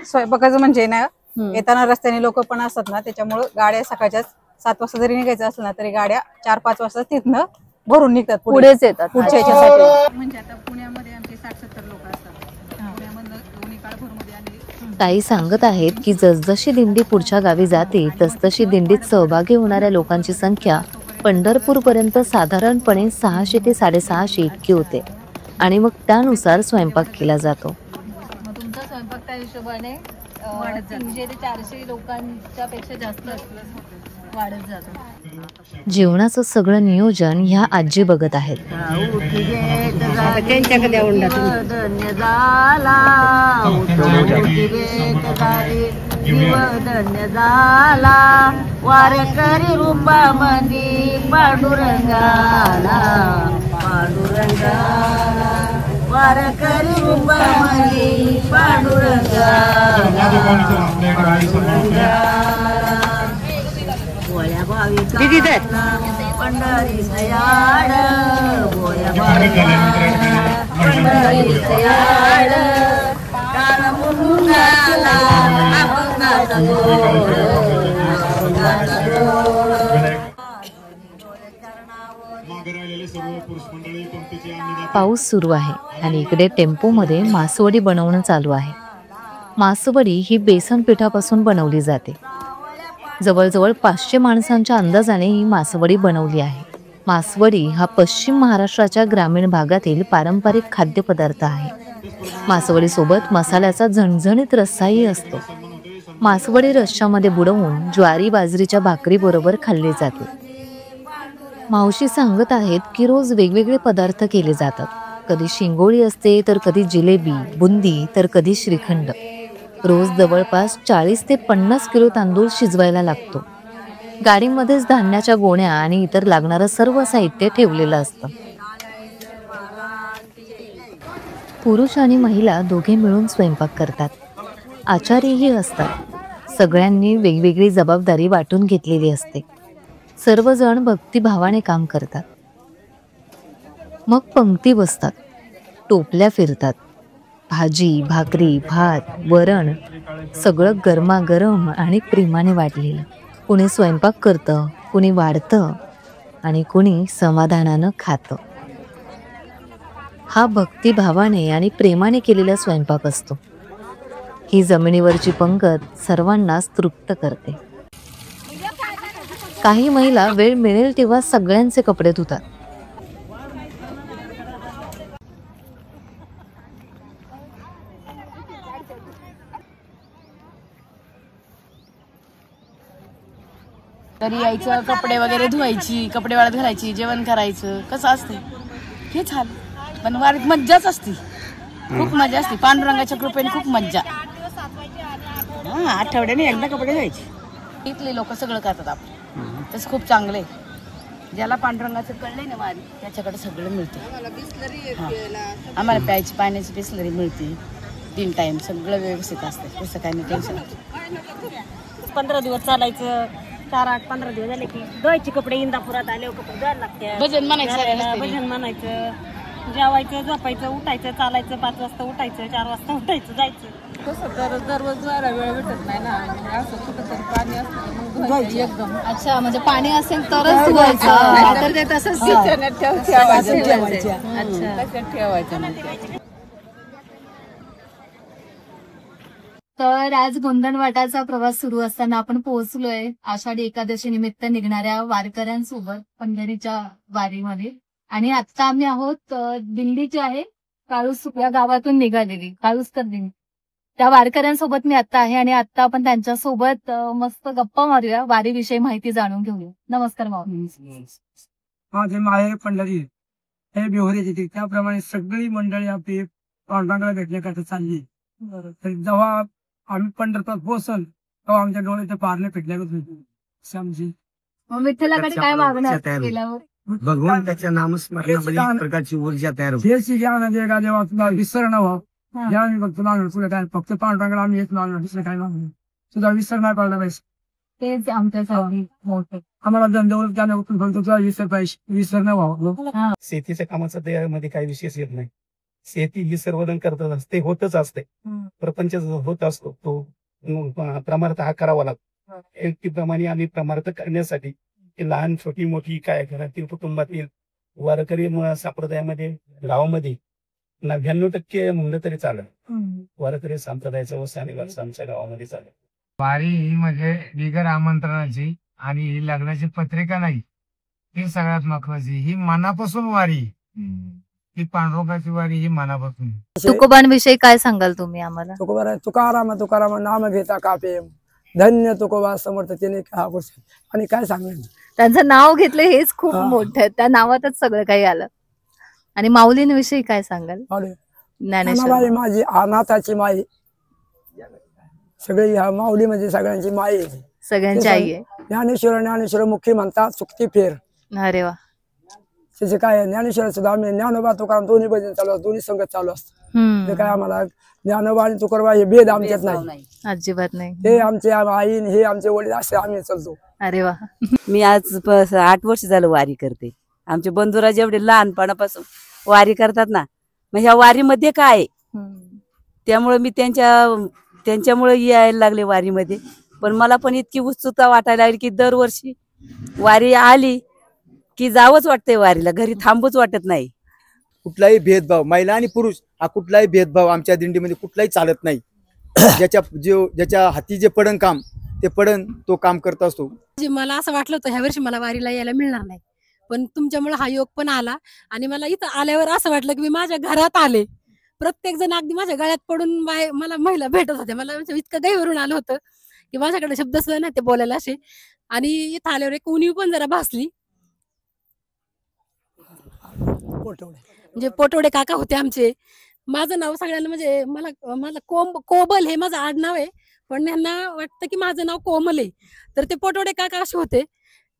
स्वयंपाकाचं म्हणजे ना, येताना रस्त्याने लोक पण असतात ना, त्याच्यामुळे गाड्या सकाळच्या 7 वाजता जरी निघायचं असलं ना तरी गाड्या 4-5 वाजता तिथनं भरून निघतात, पुढेच येतात पुढच्या याच्यासाठी. म्हणजे आता पुण्यामध्ये आमचे 60-70 लोक असतात. पुण्यामधनं दोन्ही काळभोरमध्ये आणि ताई सांगत आहेत की जसजशी दिंडी पुढच्या गावी जाते तसतशी दिंडीत सहभागी होणाऱ्या लोकांची संख्या पंढरपूर पर्यंत साधारणपणे 600 ते 650 इतकी होते आणि मग त्यानुसार स्वयंपाक केला जातो. मग तुमचा स्वयंपाक त्या हिशोबाने 300 ते 400 लोकांच्या पेक्षा जास्त वाढत जातो. जेवणाचं सगळं नियोजन ह्या आजी बघत आहेत. धन्य झाला वारकरी रूपामध्ये पांडुरंगाला, पांडुरंगाला वारकरी रूपामध्ये पांडुरंगाला, बोया भाविकांना पंढरी सयाड, बोया भाविकांना पंढरी सयाड, काल मुंगाला अभंगाचा गोड, अभंगाचा गोड. पाऊस सुरू आहे आणि इकडे टेम्पोमध्ये मासवडी बनवणं चालू आहे. मासवडी ही बेसन पिठापासून बनवली जाते. जवळजवळ 500 माणसांच्या अंदाजाने ही मासवडी बनवली आहे. मासवडी हा पश्चिम महाराष्ट्राच्या ग्रामीण भागातील पारंपरिक खाद्यपदार्थ आहे. मासवडीसोबत मसाल्याचा झणझणीत रस्साही असतो. मासवडी रश्श्यामध्ये बुडवून ज्वारी बाजरीच्या भाकरीबरोबर खाल्ली जाते. मावशी सांगत आहेत की रोज वेगवेगळे पदार्थ केले जातात. कधी शिंगोळी असते तर कधी जिलेबी, बुंदी तर कधी श्रीखंड. रोज जवळपास 40 ते 50 किलो तांदूळ शिजवायला लागतो. गाडीमध्येच धान्याच्या गोण्या आणि इतर लागणारं सर्व साहित्य ठेवलेलं असतं. पुरुष आणि महिला दोघे मिळून स्वयंपाक करतात. आचारीही असतात. सगळ्यांनी वेगवेगळी जबाबदारी वाटून घेतलेली असते. सर्वजण भक्तिभावाने काम करतात. मग पंक्ती बसतात, टोपल्या फिरतात. भाजी, भाकरी, भात, वरण सगळं गरमागरम आणि प्रेमाने वाढलेलं. कुणी स्वयंपाक करतं, कुणी वाढतं आणि कुणी समाधानानं खातं. हा भक्तिभावाने आणि प्रेमाने केलेला स्वयंपाक असतो. ही जमिनीवरची पंगत सर्वांनाच तृप्त करते. काही महिला वेळ मिळेल तेव्हा सगळ्यांचे कपडे धुतात. घरी यायचं, कपडे वगैरे धुवायची, कपडे वाळत घालायची, जेवण करायचं. कसं असते हे छान, पण वारीत मज्जाच असते, खूप मजा असते. पांडुरंगाच्या कृपेने खूप मज्जा. आठवड्याने एकदा कपडे धुवायचे. इथले लोक सगळं करतात आपलं, तसं खूप चांगलं आहे. ज्याला पांडुरंगाचं कळलंय ना वारी, त्याच्याकडे सगळं मिळतं. आम्हाला प्यायची पाण्याची बिस्लरी मिळते 3 टाइम. सगळं व्यवस्थित असतं, तसं काही नाही, टेन्शन नाही. 15 दिवस चालायचं. 4-8-15 दिवस झाले की धुवायचे कपडे. इंदापुरात आले कपडे धुवायला लागते. भजन म्हणायचं, भजन म्हणायचं, जेवायचं, झोपायचं, उठायचं, चालायचं. 5 वाजता उठायचं, 4 वाजता उठायचं, जायचं. कसं तर दररोज जायला वेळ भेटत नाही ना, असं कुठंतरी पाणी असतं एकदम. अच्छा, म्हणजे पाणी असेल तरच धुवायचं, नाहीतर ते तसंच ठेवायचं. तर आज गोंधनवाटाचा प्रवास सुरू असताना आपण पोहोचलोय आषाढी एकादशी निमित्त निघणाऱ्या वारकऱ्यांसोबत पंढरीच्या वारीमध्ये. आणि आता आम्ही आहोत दिंडी जी आहे काळूस या गावातून निघालेली काळूसकर दिंडी, त्या वारकऱ्यांसोबत मी आता आहे. आणि आता आपण त्यांच्यासोबत मस्त गप्पा मारूया, वारीविषयी माहिती जाणून घेऊया. नमस्कार माऊली. माझे माहेर पंढरी हे बिहोरे येते, त्याप्रमाणे सगळी मंडळी आपली पांडुरंगाला भेटण्याकरता चालली. तर जेव्हा आम्ही पंढरपूरात पोहोचल तेव्हा आमच्या डोळ्याचे पारणे पेटल्यागत होते. समजी विठ्ठलाकडे काय मागण्या केल्यावर भगवान त्याच्या नामस्मरणामध्ये प्रकारची ऊर्जा तयार होते. देवा तुला विसर न व्हा, फक्त मागणं तुला काय, फक्त पांडुरंगाला आम्ही येत मागणं, दुसरं काय मागणं, तुझा विसर नाही पडला पाहिजे. तेच आमच्यासाठी मोठं. आम्हाला धंद्यावर त्याला विसर पाहिजे, विसर नाही व्हावं. शेतीच्या कामाचा त्यामध्ये काही विशेष येत नाही. शेती ही सर्वजण करतच असते, होतच असते. प्रपंच होत असतो तो प्रमाणात हा करावा लागतो. व्यक्तीप्रमाणे आणि प्रमाणात करण्यासाठी लहान छोटी मोठी काय घरातील कुटुंबातील वारकरी संप्रदायामध्ये गावामध्ये 99% म्हणलं तरी चालेल वारकरी संप्रदायाचा वसा आणि वारसा आमच्या गावामध्ये चालेल. वारी ही म्हणजे बिगर आमंत्रणाची आणि ही लग्नाची पत्रिका नाही, ही सगळ्यात महत्वाची. ही मनापासून वारी, ही पांडुरंगाची वारी, ही मनापासून. तुकोबांविषयी काय सांगाल तुम्ही आम्हाला? तुकाराम तुकाराम नाम घेता कापे, धन्य तुकोबा समर्थ तिने आणि काय सांगेल. त्यांचं नाव घेतलं हेच खूप मोठं, त्या नावातच सगळं काही आलं. आणि माऊलींविषयी काय सांगाल? ज्ञानेश्वर माझी अनाथाची माई, सगळी माऊली म्हणजे सगळ्यांची माई आहे, सगळ्यांची आई आहे. ज्ञानेश्वर मुखी म्हणतात सुक्ती फेर. अरे वा. त्याचे काय ज्ञानेश्वर सुद्धा आम्ही ज्ञानोबा तुकाराम दोन्ही भजन चालू असतात, दोन्ही संगत चालू असतात. ते काय आम्हाला ज्ञानोबा आणि तुकोबा हे भेद आमच्यात नाही, अजिबात नाही. हे आमचे आई हे आमचे वडील असे आम्ही चालतो. अरे वा. मी आज 8 वर्ष झालं वारी करते. आमचे बंधुराज जेवढे लहानपणापासून वारी करतात ना, मग ह्या वारीमध्ये काय त्यामुळे मी त्यांच्यामुळे यायला लागले वारीमध्ये. पण मला पण इतकी उत्सुकता वाटायला लागली की दरवर्षी वारी आली की जावंच वाटतंय वारीला, घरी थांबूच वाटत नाही. कुठलाही भेदभाव महिला आणि पुरुष हा कुठलाही भेदभाव आमच्या दिंडीमध्ये कुठलाही चालत नाही. ज्याच्या हाती जे पडन काम ते पडन तो काम करत असतो. मला असं वाटलं होतं ह्या वर्षी मला वारीला यायला मिळणार नाही, पण तुमच्यामुळे हा योग पण आला. आणि मला इथं आल्यावर असं वाटलं की मी माझ्या घरात आले. प्रत्येक जण अगदी माझ्या गळ्यात पडून मला महिला भेटत होत्या. मला इतकं गाईवरून आलं होतं की माझ्याकडे शब्द सुद्धा नाही ते बोलायला असे. आणि इथं आल्यावर एक उणीव पण जरा भासली. म्हणजे पोटवडे काका होते आमचे. माझं नाव सगळ्यांना म्हणजे मला कोबल हे माझं आडनाव आहे, पण यांना वाटतं की माझं नाव कोमल आहे. तर ते पोटवडे काका असे होते,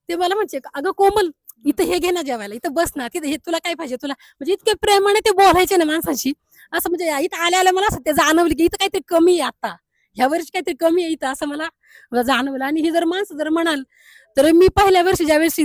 ते मला म्हणजे अगं कोमल इथं हे घे ना जेवायला, इथं बस ना, तिथं हे तुला काय पाहिजे तुला, म्हणजे इतके प्रेमाने ते बोलायचे ना माणसाशी. असं म्हणजे इथं आल्या मला असं ते जाणवलं की इथं काहीतरी कमी आहे, आता ह्या वर्षी काहीतरी कमी आहे इथं, असं मला जाणवलं. आणि ही जर माणसं जर म्हणाल तर मी पहिल्या वर्षी ज्या वर्षी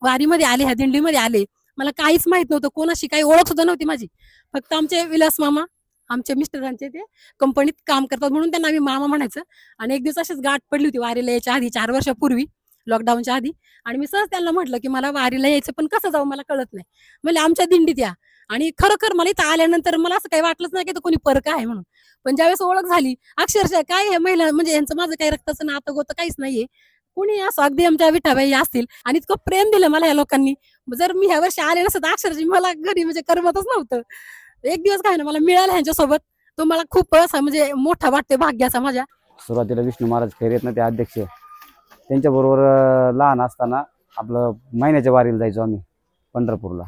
वारीमध्ये आले, ह्या दिंडीमध्ये आले, मला काहीच माहित नव्हतं, कोणाशी काही ओळख सुद्धा नव्हती माझी. फक्त आमचे विलास मामा, आमच्या मिस्टरांचे ते कंपनीत काम करतात म्हणून त्यांना आम्ही मामा म्हणायचं. आणि एक दिवस अशीच गाठ पडली होती वारीला यायच्या आधी, 4 वर्षापूर्वी, लॉकडाऊनच्या आधी. आणि मी सहज त्यांना म्हटलं की मला वारीला यायचं, पण कसं जाऊ मला कळत नाही. म्हणजे आमच्या दिंडीत या. आणि खरोखर मला इथं आल्यानंतर मला असं काही वाटलंच नाही की कोणी परक आहे म्हणून. पण ज्यावेळेस ओळख झाली, अक्षरशः काय हे महिला म्हणजे यांचं माझं काही रक्ताचं नातं गोतं काहीच नाहीये, कोणी असं अगदी आमच्या विठाबाई असतील. आणि इतकं प्रेम दिलं मला या लोकांनी. जर मी ह्या वर्षी आले नसतं अक्षरशः मला घरी म्हणजे करमतच नव्हतं. एक दिवस काय ना मला मिळालं ह्यांच्यासोबत, तो मला खूप असा म्हणजे मोठा वाटते भाग्याचा माझ्या. सुरुवातीला विष्णू महाराज खैरेत ना ते अध्यक्ष, त्यांच्याबरोबर लहान असताना आपलं महिन्याच्या वारीला जायचो आम्ही पंढरपूरला.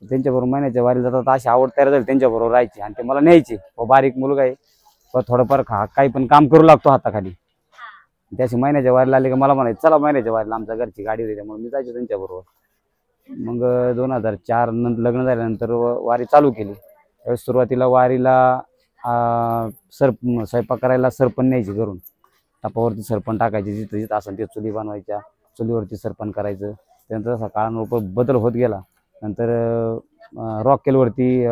त्यांच्याबरोबर महिन्याच्या वारीला जातात अशी आवड तयार झाली, त्यांच्याबरोबर राहायची. आणि ते मला न्यायचे. बारीक मुलगा आहे, थोडंफार काही पण काम करू लागतो हाताखाली. त्याशी महिन्याच्या वारीला आले की मला म्हणायचं चला महिन्याच्या वारीला, आमच्या घरची गाडी होती त्यामुळे मी जायचो त्यांच्याबरोबर. मग 2004 नंतर लग्न झाल्यानंतर वारी चालू केली. त्यावेळेस सुरुवातीला वारीला स्वयंपाक करायला सरपण न्यायची घरून, तापावरती सरपण टाकायचे, जिथं जिथं असं ते चुली बनवायच्या, चुलीवरती सरपण करायचं. त्यानंतर असा काळानुरूप बदल होत गेला. नंतर रॉकेलवरती,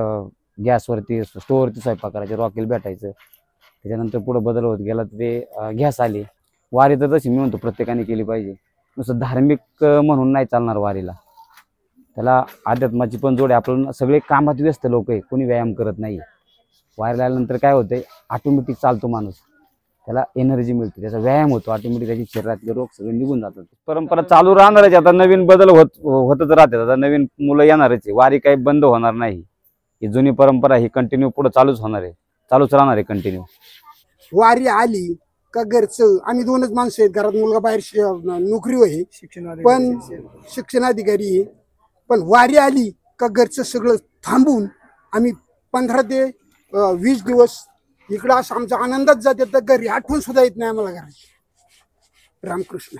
गॅसवरती, स्टोवरती स्वयंपाक करायचे, रॉकेल भेटायचं. त्याच्यानंतर पुढं बदल होत गेला तर ते गॅस आले. वारी तर तशी मी म्हणतो प्रत्येकाने केली पाहिजे. नुसतं धार्मिक म्हणून नाही चालणार वारीला, त्याला अध्यात्माची पण जोड आहे. आपलं सगळे कामात व्यस्त लोक आहे, कोणी व्यायाम करत नाही. वारीला आल्यानंतर काय होतंय, ऑटोमॅटिक चालतो माणूस, त्याला एनर्जी मिळते, त्याचा व्यायाम होतो, ऑटोमॅटिक त्याची शरीरातले रोग सगळे निघून जातात. परंपरा चालू राहणारच. आता नवीन बदल होतच राहतात. आता नवीन मुलं येणारच आहे. वारी काही बंद होणार नाही. ही जुनी परंपरा ही कंटिन्यू पुढे चालूच होणार आहे, चालूच राहणार आहे कंटिन्यू. वारी आली का घरचं, आम्ही 2च माणसं आहेत घरात, मुलगा बाहेर नोकरी आहे, पण शिक्षणाधिकारी आहे. पण वारी आली का घरचं सगळं थांबून आम्ही 15 ते 20 दिवस इकडं असं आमचा आनंदात जाते, तर घरी आठवण सुद्धा येत नाही आम्हाला घराची. रामकृष्ण.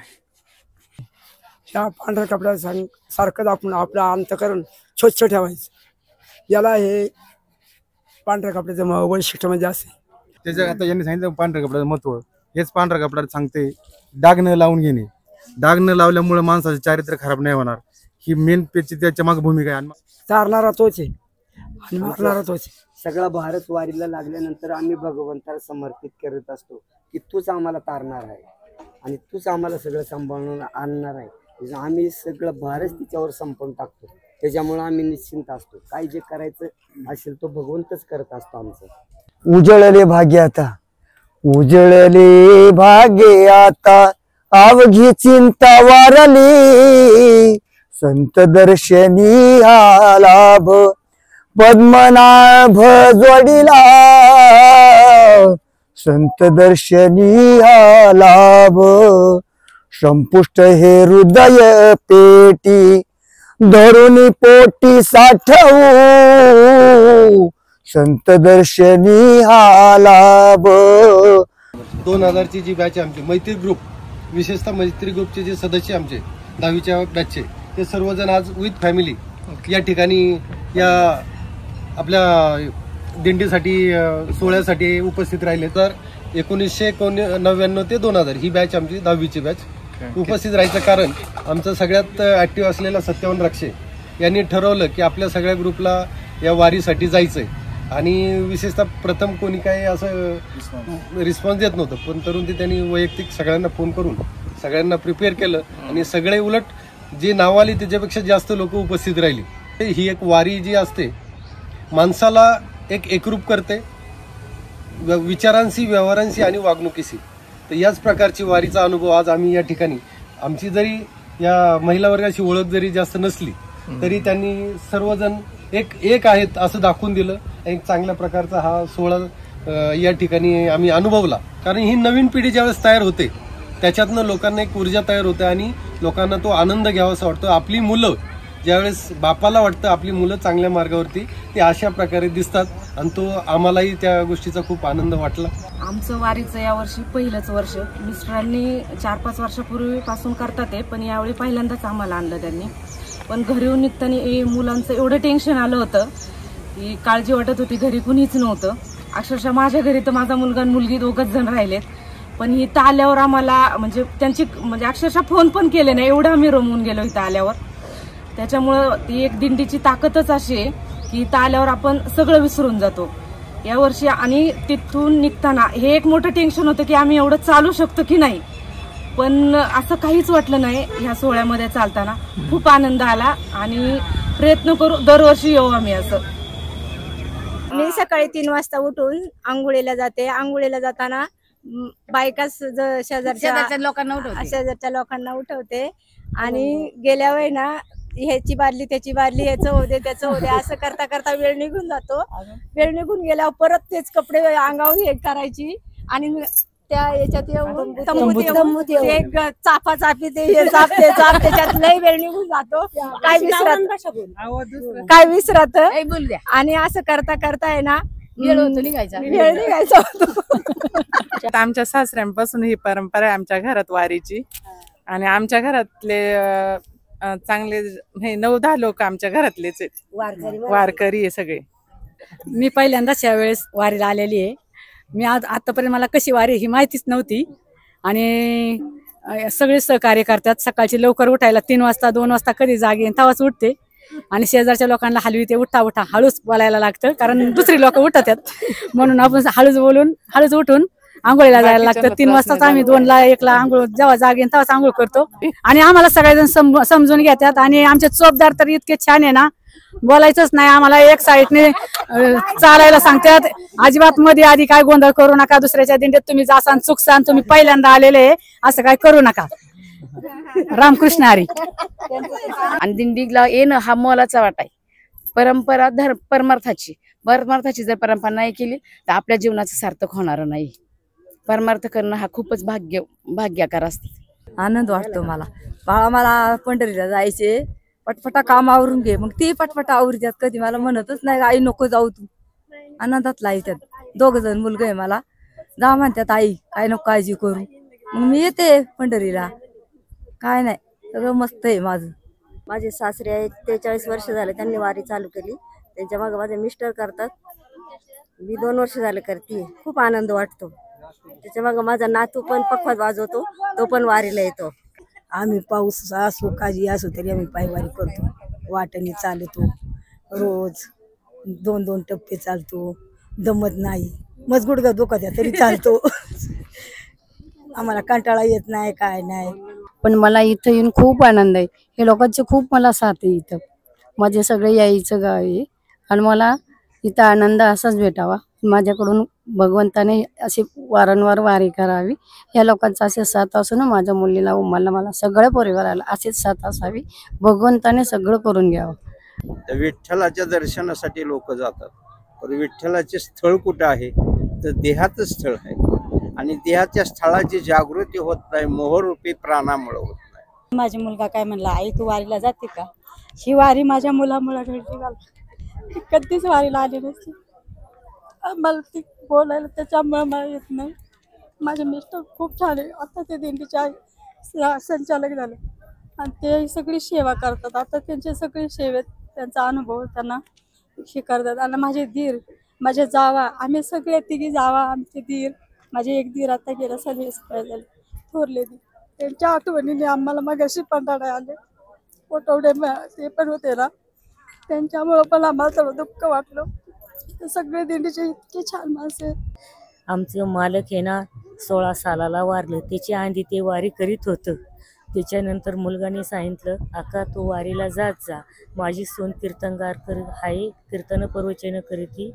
ह्या पांढऱ्या कपड्या सारखंच आपण आपलं अंतकरण स्वच्छ ठेवायचं. याला हे पांढऱ्या कपड्याचं वैशिष्ट्य म्हणजे असे. त्याचं आता यांनी सांगितलं पांढऱ्या कपड्याचं महत्व. हेच पांढरा कपडा सांगते, डाग न लावून घेणे. डाग न लावल्यामुळे माणसाचे चारित्र्य खराब नाही होणार, ही मेन त्याच्या मागे भूमिका आहे. चारणारा तोच आहे आणि मारणारा तोच आहे. सगळा भारत वारीला लागल्यानंतर आम्ही भगवंताला समर्पित करत असतो की तूच आम्हाला तारणार आहे आणि तूच आम्हाला सगळं सांभाळून आणणार आहे. आम्ही सगळं भारत तिच्यावर संपवून टाकतो. त्याच्यामुळे आम्ही निश्चिंत असतो. काय जे करायचं असेल तो भगवंतच करत असतो आमचं. उजळले भाग्य आता, उजळले भाग्य आता, अवघी चिंता वारली, संत दर्शनी हा लाभ पद्मनाभ जोडीला, संत दर्शनी हा लाभ. संपुष्ट हे हृदय पेटी धरून पोटी साठवू, संत दर्शनी हा लाभ. 2000ची जी बॅच आमची मैत्री ग्रुप, विशेषतः मैत्री ग्रुपचे जे सदस्य आमचे 10वीच्या बॅचचे, ते सर्वजण आज विथ फॅमिली या ठिकाणी या आपल्या दिंडीसाठी सोहळ्यासाठी उपस्थित राहिले. तर 1999 ते 2000 ही बॅच आमची 10वीची बॅच उपस्थित राहायचं कारण आमचं सगळ्यात ऍक्टिव्ह असलेला सत्यवान राक्षे यांनी ठरवलं की आपल्या सगळ्या ग्रुपला या वारीसाठी जायचंय. आणि विशेषतः प्रथम कोणी काही असं रिस्पॉन्स देत नव्हतं, पण तरुण ते त्यांनी वैयक्तिक सगळ्यांना फोन करून सगळ्यांना प्रिपेअर केलं आणि सगळे उलट जे नाव आली त्याच्यापेक्षा जास्त लोक उपस्थित राहिली. ही एक वारी जी असते माणसाला एकरूप करते, विचारांशी, व्यवहारांशी आणि वागणुकीशी. तर याच प्रकारची वारीचा अनुभव आज आम्ही या ठिकाणी, आमची जरी या महिला वर्गाची ओळख जरी जास्त नसली तरी त्यांनी सर्वजण एक आहेत असं दाखवून दिलं. एक चांगल्या प्रकारचा हा सोहळा या ठिकाणी आम्ही अनुभवला. कारण ही नवीन पिढी ज्यावेळेस तयार होते त्याच्यातनं लोकांना एक ऊर्जा तयार होते आणि लोकांना तो आनंद घ्यावासा वाटतो. आपली मुलं ज्यावेळेस बापाला वाटतं आपली मुलं चांगल्या मार्गावरती, ते अशा प्रकारे दिसतात आणि तो आम्हालाही त्या गोष्टीचा खूप आनंद वाटला. आमचं वारीचं यावर्षी पहिलंच वर्ष. मिस्टरांनी 4-5 वर्षापूर्वीपासून करतात ते, पण यावेळी पहिल्यांदाच आम्हाला आणलं त्यांनी. पण घरी येऊन निघताना मुलांचं एवढं टेन्शन आलं होतं की काळजी वाटत होती. घरी कुणीच नव्हतं. अक्षरशः माझ्या घरी तर माझा मुलगा आणि मुलगी 2घच जण राहिलेत. पण इथं आल्यावर आम्हाला म्हणजे त्यांची अक्षरशः फोन पण केले नाही, एवढं आम्ही रमून गेलो इथं आल्यावर. त्याच्यामुळं ती एक दिंडीची ताकदच अशी आहे की इथं आल्यावर आपण सगळं विसरून जातो यावर्षी. आणि तिथून निघताना हे एक मोठं टेन्शन होतं की आम्ही एवढं चालू शकतो की नाही, पण असं काहीच वाटलं नाही. ह्या सोहळ्यामध्ये चालताना खूप आनंद आला आणि प्रयत्न करू दरवर्षी येऊ आम्ही असं. मी सकाळी 3 वाजता उठून आंघोळीला जाते. आंघोळीला जाताना बायकाच शेजारच्या लोकांना उठवते आणि गेल्या वेळी ना ह्याची बादली त्याची बादली, ह्याचं होते त्याचं होते असं करता करता वेळ निघून जातो. वेळ निघून गेल्यावर परत तेच कपडे अंगावर हे करायची आणि त्या याच्यात येऊन एक चापा चापी ते त्याच्यात लई वेळ निघून जातो. काय विसरत आणि असं करता करता आहे ना वेळ निघायचा होतो. आमच्या सासऱ्यांपासून ही परंपरा आहे आमच्या घरात वारीची. आणि आमच्या घरातले चांगले हे 9-10 लोक आमच्या घरातलेच आहेत, वारकरी आहे सगळे. मी पहिल्यांदाच यावेळेस वारीला आलेली आहे. मी आतापर्यंत मला कशी वारी ही माहितीच नव्हती आणि सगळे सहकार्य करतात. सकाळची लवकर उठायला 3 वाजता 2 वाजता कधी जागे तेव्हाच उठते आणि शेजारच्या लोकांना हलवीते, उठा उठा, हळूच बोलायला लागतं कारण दुसरी लोक उठतात म्हणून आपण हळूच बोलून हळूच उठून आंघोळीला जायला लागतं. 3 वाजताच आम्ही 2ला 1ला आंघोळ जेव्हा जागेन तेव्हाच आंघोळ करतो आणि आम्हाला सगळेजण समजून घेतात. आणि आमचे चोपदार तर इतके छान आहे ना, बोलायचंच नाही. आम्हाला एक साईडने चालायला सांगतात. अजिबात मध्ये आधी काय गोंधळ करू नका, दुसऱ्याच्या दिंडीत तुम्ही जासान चुकसान, तुम्ही पहिल्यांदा आलेले असं काय करू नका. रामकृष्ण हरी. आणि दिंडीला येणं हा मोलाचा वाटा आहे. परंपरा परमार्थाची जर परंपरा नाही केली तर आपल्या जीवनाचं सार्थक होणार नाही. परमार्थ करणं हा खूपच भाग्यकार असतं. आनंद वाटतो मला. मला पंढरीला जायचे, पटपटा काम आवरून घे, मग ती पटपटा आवरतात. कधी मला म्हणतच नाही आई नको जाऊ तू, आनंदात लाईतात. 2 जण मुलगा आहे मला, जा म्हणतात आई काय नको काळजी करू. मग मी येते पंढरीला, काय नाही सगळं मस्त आहे माझं. माझे सासरे आहेत, 43 वर्ष झाले त्यांनी वारी चालू केली. त्यांच्या मागे माझे मिस्टर करतात, मी 2 वर्ष झाले करते. खूप आनंद वाटतो. त्याच्या मग माझा नातू पण पखवाज वाजवतो, तो पण वारीला येतो. आम्ही पाऊस असो काजी असो तरी आम्ही पायवारी करतो. वाटेने चालतो, रोज 2-2 टप्पे चालतो, दमत नाही. मज गुडघा दुखत आहे तरी चालतो. आम्हाला कंटाळा येत नाही, काय नाही. पण मला इथं येऊन खूप आनंद आहे. हे लोकांचे खूप मला साथ आहे इथं. माझे सगळे यायचं गाव आहे आणि मला इथं आनंद असाच भेटावा. माझ्याकडून भगवंताने अशी वारंवार वारी करावी. या लोकांचा असे साथ असून माझ्या मुलीला मला सगळ्या परिवाराला अशीच साथ असावी. भगवंताने सगळं करून घ्यावं. तर विठ्ठलाच्या दर्शनासाठी लोक जातात, पण विठ्ठलाचे स्थळ कुठं आहे तर देहाचं स्थळ आहे आणि देहाच्या स्थळाची जागृती होत नाही, मोहरूपी प्राणामुळे होत नाही. माझा मुलगा काय म्हणला, आई तू वारीला जाते का? ही वारी माझ्या मुलामुळे घडली. मला कधीच वारीला आली नसती. मला ती बोलायला त्याच्यामुळे मला येत नाही. माझे मिस्टर खूप छान आहे. आता ते दिंडीचे संचालक झाले आणि ते सगळी सेवा करतात. आता त्यांचे सगळे सेवेत त्यांचा अनुभव त्यांना हे करतात. आणि माझे दीर, माझे जावा, आम्ही सगळे तिघी जावा, आमचे दीर, माझे एक दीर आता गेला सर्व्हिस झाले थोरले दीर, त्यांच्या आठवणीने आम्हाला मग अशी पंढरा आले. पोटवडे ते पण होते ना, त्यांच्यामुळं पण आम्हाला थोडं दुःख वाटलं. सगळे दिंडीचे इतके छान माणसे. आमचं मालक आहे ना 16 सालाला वारलं. त्याची आधी ते वारी करीत होतं. त्याच्यानंतर मुलगाने सांगितलं, आका तू वारीला जात जा. माझी सून कीर्तनगार आहे, कीर्तन प्रवचन करीती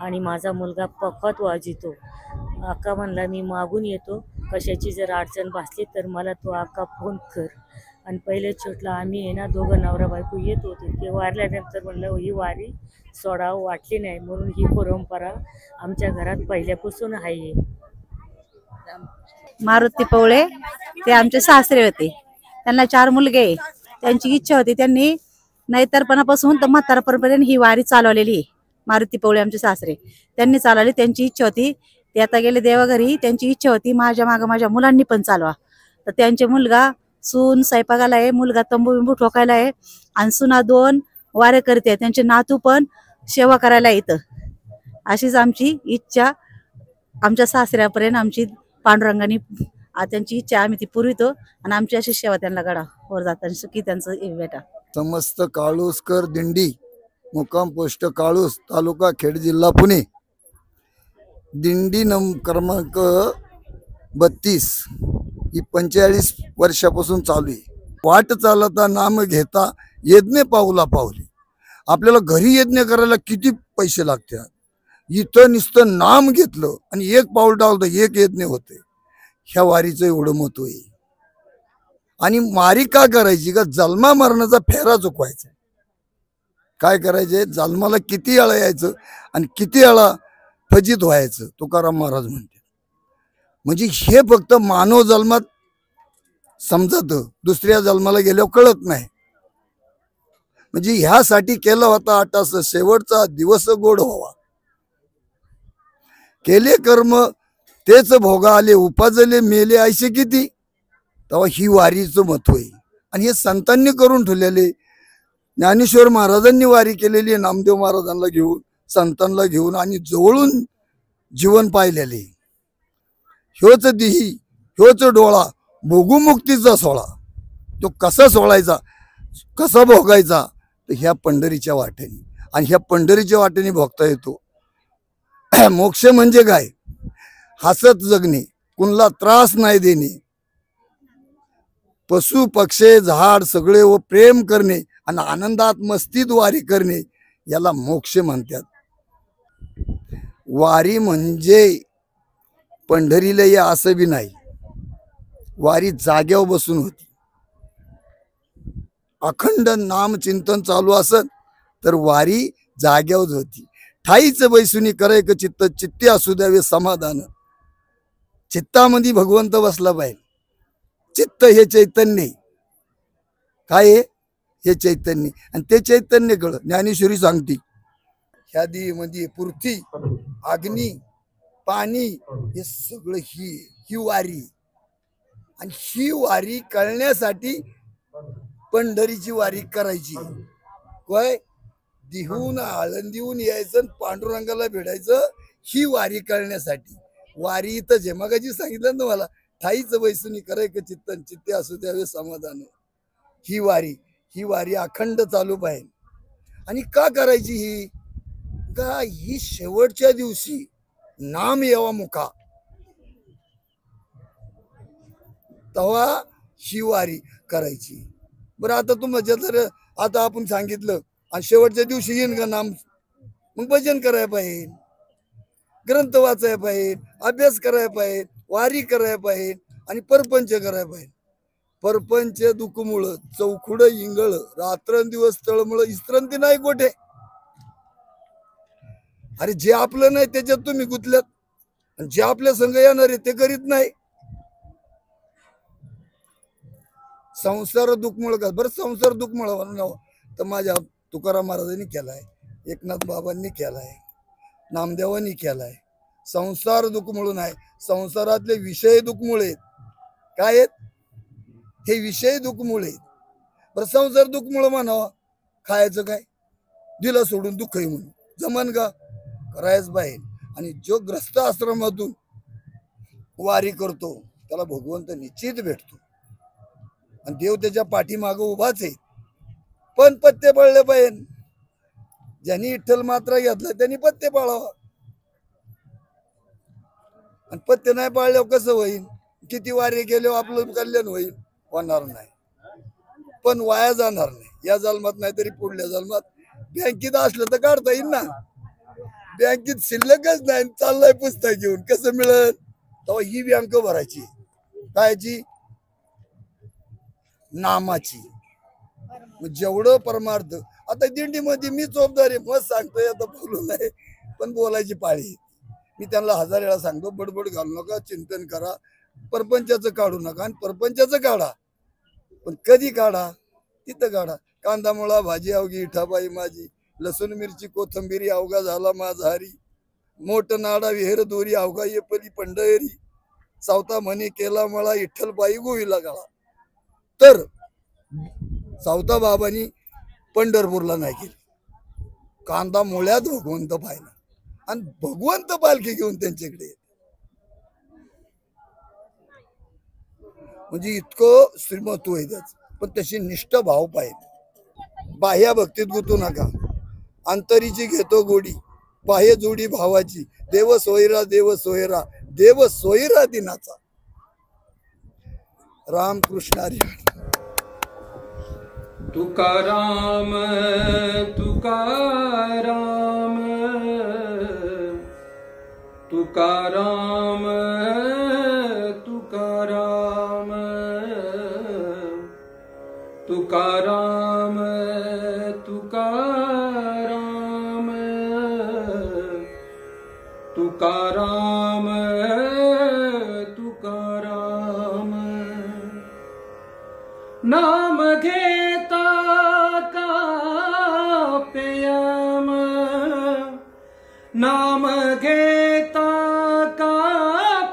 आणि माझा मुलगा पखवात वाजितो. आका म्हणला मी मागून येतो, कशाची जर अडचण भासली तर मला तो आका फोन कर. आणि पहिले छोटला आम्ही आहे ना दोघं नवरा बायको येत होतो. ते वारल्यानंतर म्हणलं ही वारी सोडावं वाटली नाही, म्हणून ही परंपरा आमच्या घरात पहिल्यापासून आहे. मारुती पवळे ते आमचे सासरे होते. त्यांना 4 मुलगे. त्यांची इच्छा होती, त्यांनी नैतरपणापासून तर म्हातारपणापर्यंत ही वारी चालवलेली आहे. मारुती पवळे आमचे सासरे त्यांनी चालवली. त्यांची इच्छा होती, ते आता गेले देवाघरी. त्यांची इच्छा होती माझ्या मागं माझ्या मुलांनी पण चालवा. तर त्यांचे मुलगा सून स्वयंपाकाला आहे, मुलगा तंबू बिंबू ठोकायला आहे आणि सुना 2 वारे करते. त्यांचे नातू पण सेवा करायला येतं. अशीच आमची इच्छा आमच्या सासऱ्यापर्यंत आमची पांडुरंगाने त्यांची इच्छा आम्ही ती पुरवितो आणि आमची अशी सेवा त्यांना गडा वर जाताना सुखी त्यांचं बेटा. समस्त काळूसकर दिंडी, मुक्काम पोस्ट काळूस, तालुका खेड, जिल्हा पुणे. दिंडी क्रमांक 32 ही 45 वर्षापासून चालू आहे. वाट चालता नाम घेता यज्ञ पाऊला पावली. आपल्याला घरी यज्ञ करायला किती पैसे लागतात, इथं नुसतं नाम घेतलं आणि एक पाऊल टाकलं एक यज्ञ होते. ह्या वारीचं एवढं महत्व आहे. आणि वारी का करायची का जन्मा मरणाचा फेरा चुकवायचा. काय करायचे, जन्माला किती वेळा यायचं आणि किती वेळा फजित व्हायचं, तुकाराम महाराज म्हणते. म्हणजे हे फक्त मानव जन्मात समजत, दुसऱ्या जन्माला गेल्यावर कळत नाही. म्हणजे ह्यासाठी केला होता आटास शेवटचा दिवस गोड व्हावा. केले कर्म तेच भोगा आले, उपाजले मेले ऐसे किती. तेव्हा ही वारीचं महत्व आहे. आणि हे संतांनी करून ठेवलेले. ज्ञानेश्वर महाराजांनी वारी केलेली, नामदेव महाराजांना घेऊन, संतांना घेऊन आणि जवळून जीवन पाहिलेले. ह्योच दिही ह्योच डोळा भोगुमुक्तीचा सोहळा. तो कसा सोहळायचा, कसा भोगायचा, तर ह्या पंढरीच्या वाटेने. आणि ह्या पंढरीच्या वाटेने भोगता येतो. मोक्ष म्हणजे काय, हसत जगणे, कुणाला त्रास नाही देणे, पशु पक्षी झाड सगळे व प्रेम करणे आणि आनंदात मस्तीत वारी करणे, याला मोक्ष म्हणतात. वारी म्हणजे पंढरीला या असं बी नाही. वारी जाग्यावर बसून होती. अखंड नाम चिंतन चालू असत तर वारी जाग्यावर होती. ठाईच बैसुनी करायक चित्त, चित्ती असू द्यावे समाधान. चित्तामध्ये भगवंत बसला पाहिजे. चित्त हे चैतन्य, काय हे चैतन्य. आणि ते चैतन्य कळ ज्ञानेश्वरी सांगते, ह्या मध्ये पृथ्वी, अग्नी, पाणी हे सगळं ही वारी. आणि ही वारी कळण्यासाठी पंढरीची वारी करायची. काय दिहून आळंदीहून यायचं, पांडुरंगाला भेटायचं, ही वारी करण्यासाठी. वारी इथंच आहे. मगाशी सांगितलं ना मला, ठाईच बैसुनी करे का चित्तन चित्ते असू द्यावे समाधान. ही वारी अखंड चालू पाहिजे. आणि का करायची ही? का ही शेवटच्या दिवशी नाम यावा मुखा, तेव्हा ही वारी करायची. बरं आता तुमच्या जर आता आपण सांगितलं आणि शेवटच्या दिवशी येईन का नाम, मग भजन करायला पाहिजे, ग्रंथ वाचायला पाहिजे, अभ्यास करायला पाहिजे, वारी करायला पाहिजे आणि परपंच करायला पाहिजे. परपंच दुखमुळं चौखुड इंगळ रात्रंदिवस तळमुळं विश्रांती नाही कोठे. अरे जे आपलं नाही त्याच्यात तुम्ही गुंतल्यात, आणि जे आपल्या संघ येणार आहे ते करीत नाही. संसार दुःखमुळ का बरं, संसार दुःखमुळ नाव तर माझ्या तुकाराम महाराजांनी केलाय, एकनाथ बाबांनी केलाय, नामदेवांनी केलाय. संसार दुःखमुळे नाही, संसारातले विषय दुःखमुळे काय आहेत, हे विषय दुःखमुळे. बरं संसार दुःखमुळे म्हणावा, खायचं काय, दिलं सोडून दुःख आहे म्हणून जमन का, करायच पाहिजे. आणि जो ग्रस्त आश्रमातून वारी करतो त्याला भगवंत निश्चित भेटतो आणि देव त्याच्या पाठीमागं उभाच आहे. पण पत्ते पाळले पाहिजे. ज्यांनी विठ्ठल मात्रा घेतला त्यांनी पत्ते पाळावा, आणि पत्ते नाही पाळल्यावर कसं होईल, किती वारी केल्यावर आपलं कल्याण होईल, होणार नाही. पण वाया जाणार नाही, या जन्मात नाही तरी पुढल्या जन्मात. बँकेत असलं तर काढता येईल ना, बँकेत शिल्लकच नाही, चाललाय पुस्तक घेऊन, कसं मिळत, तेव्हा ही बँक भरायची. कायची? नामाची. जेवढं परमार्थ. आता दिंडीमध्ये मी चोपदार आहे, मग सांगतोय, आता बोलू नाही, पण बोलायची पाळी. मी त्यांना 1000 वेळा सांगतो, बडबड घालू नका, चिंतन करा, परपंचाचं काढू नका. आणि परपंचाचं काढा, पण कधी काढा, तिथं काढा. कांदा मुळा भाजी अवघी इठाबाई माझी, लसूण मिरची कोथंबिरी अवघा झाला माझा हरी, मोठ नाडा विहेर दोरी अवघा ये पली पंढरी, सावता म्हणे केला मला विठ्ठलबाई गोविला गाळा. तर सावता बाबांनी पंढरपूरला नाही गेले, कांदा मुळ्यात भगवंत पाहिला, आणि भगवंत पालखी घेऊन त्यांच्याकडे येते. म्हणजे इतकं श्रीमत्व आहे त्याच. पण तशी निष्ठ भाव पाहिजे. बाह्य भक्तीत गुंतू नका, अंतरीची घेतो गोडी, बाह्य जोडी भावाची, देव सोयरा देव सोयरा देव सोयरा दिनाचा. रामकृष्ण हरी. तुकाराम तुकाराम तुकाराम तुकाराम तुकाराम तुकाराम तुकाराम तुकाराम. नाम घेता का पेयम, नाम घेता का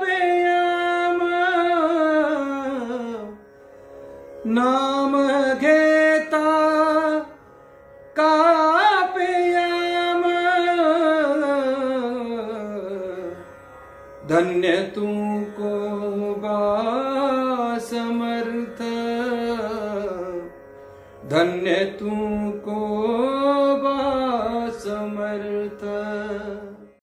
पेयम, नाम घेता का पेयम. धन्य तू को बा समर्थ, धन्य तू को बा समर्थ.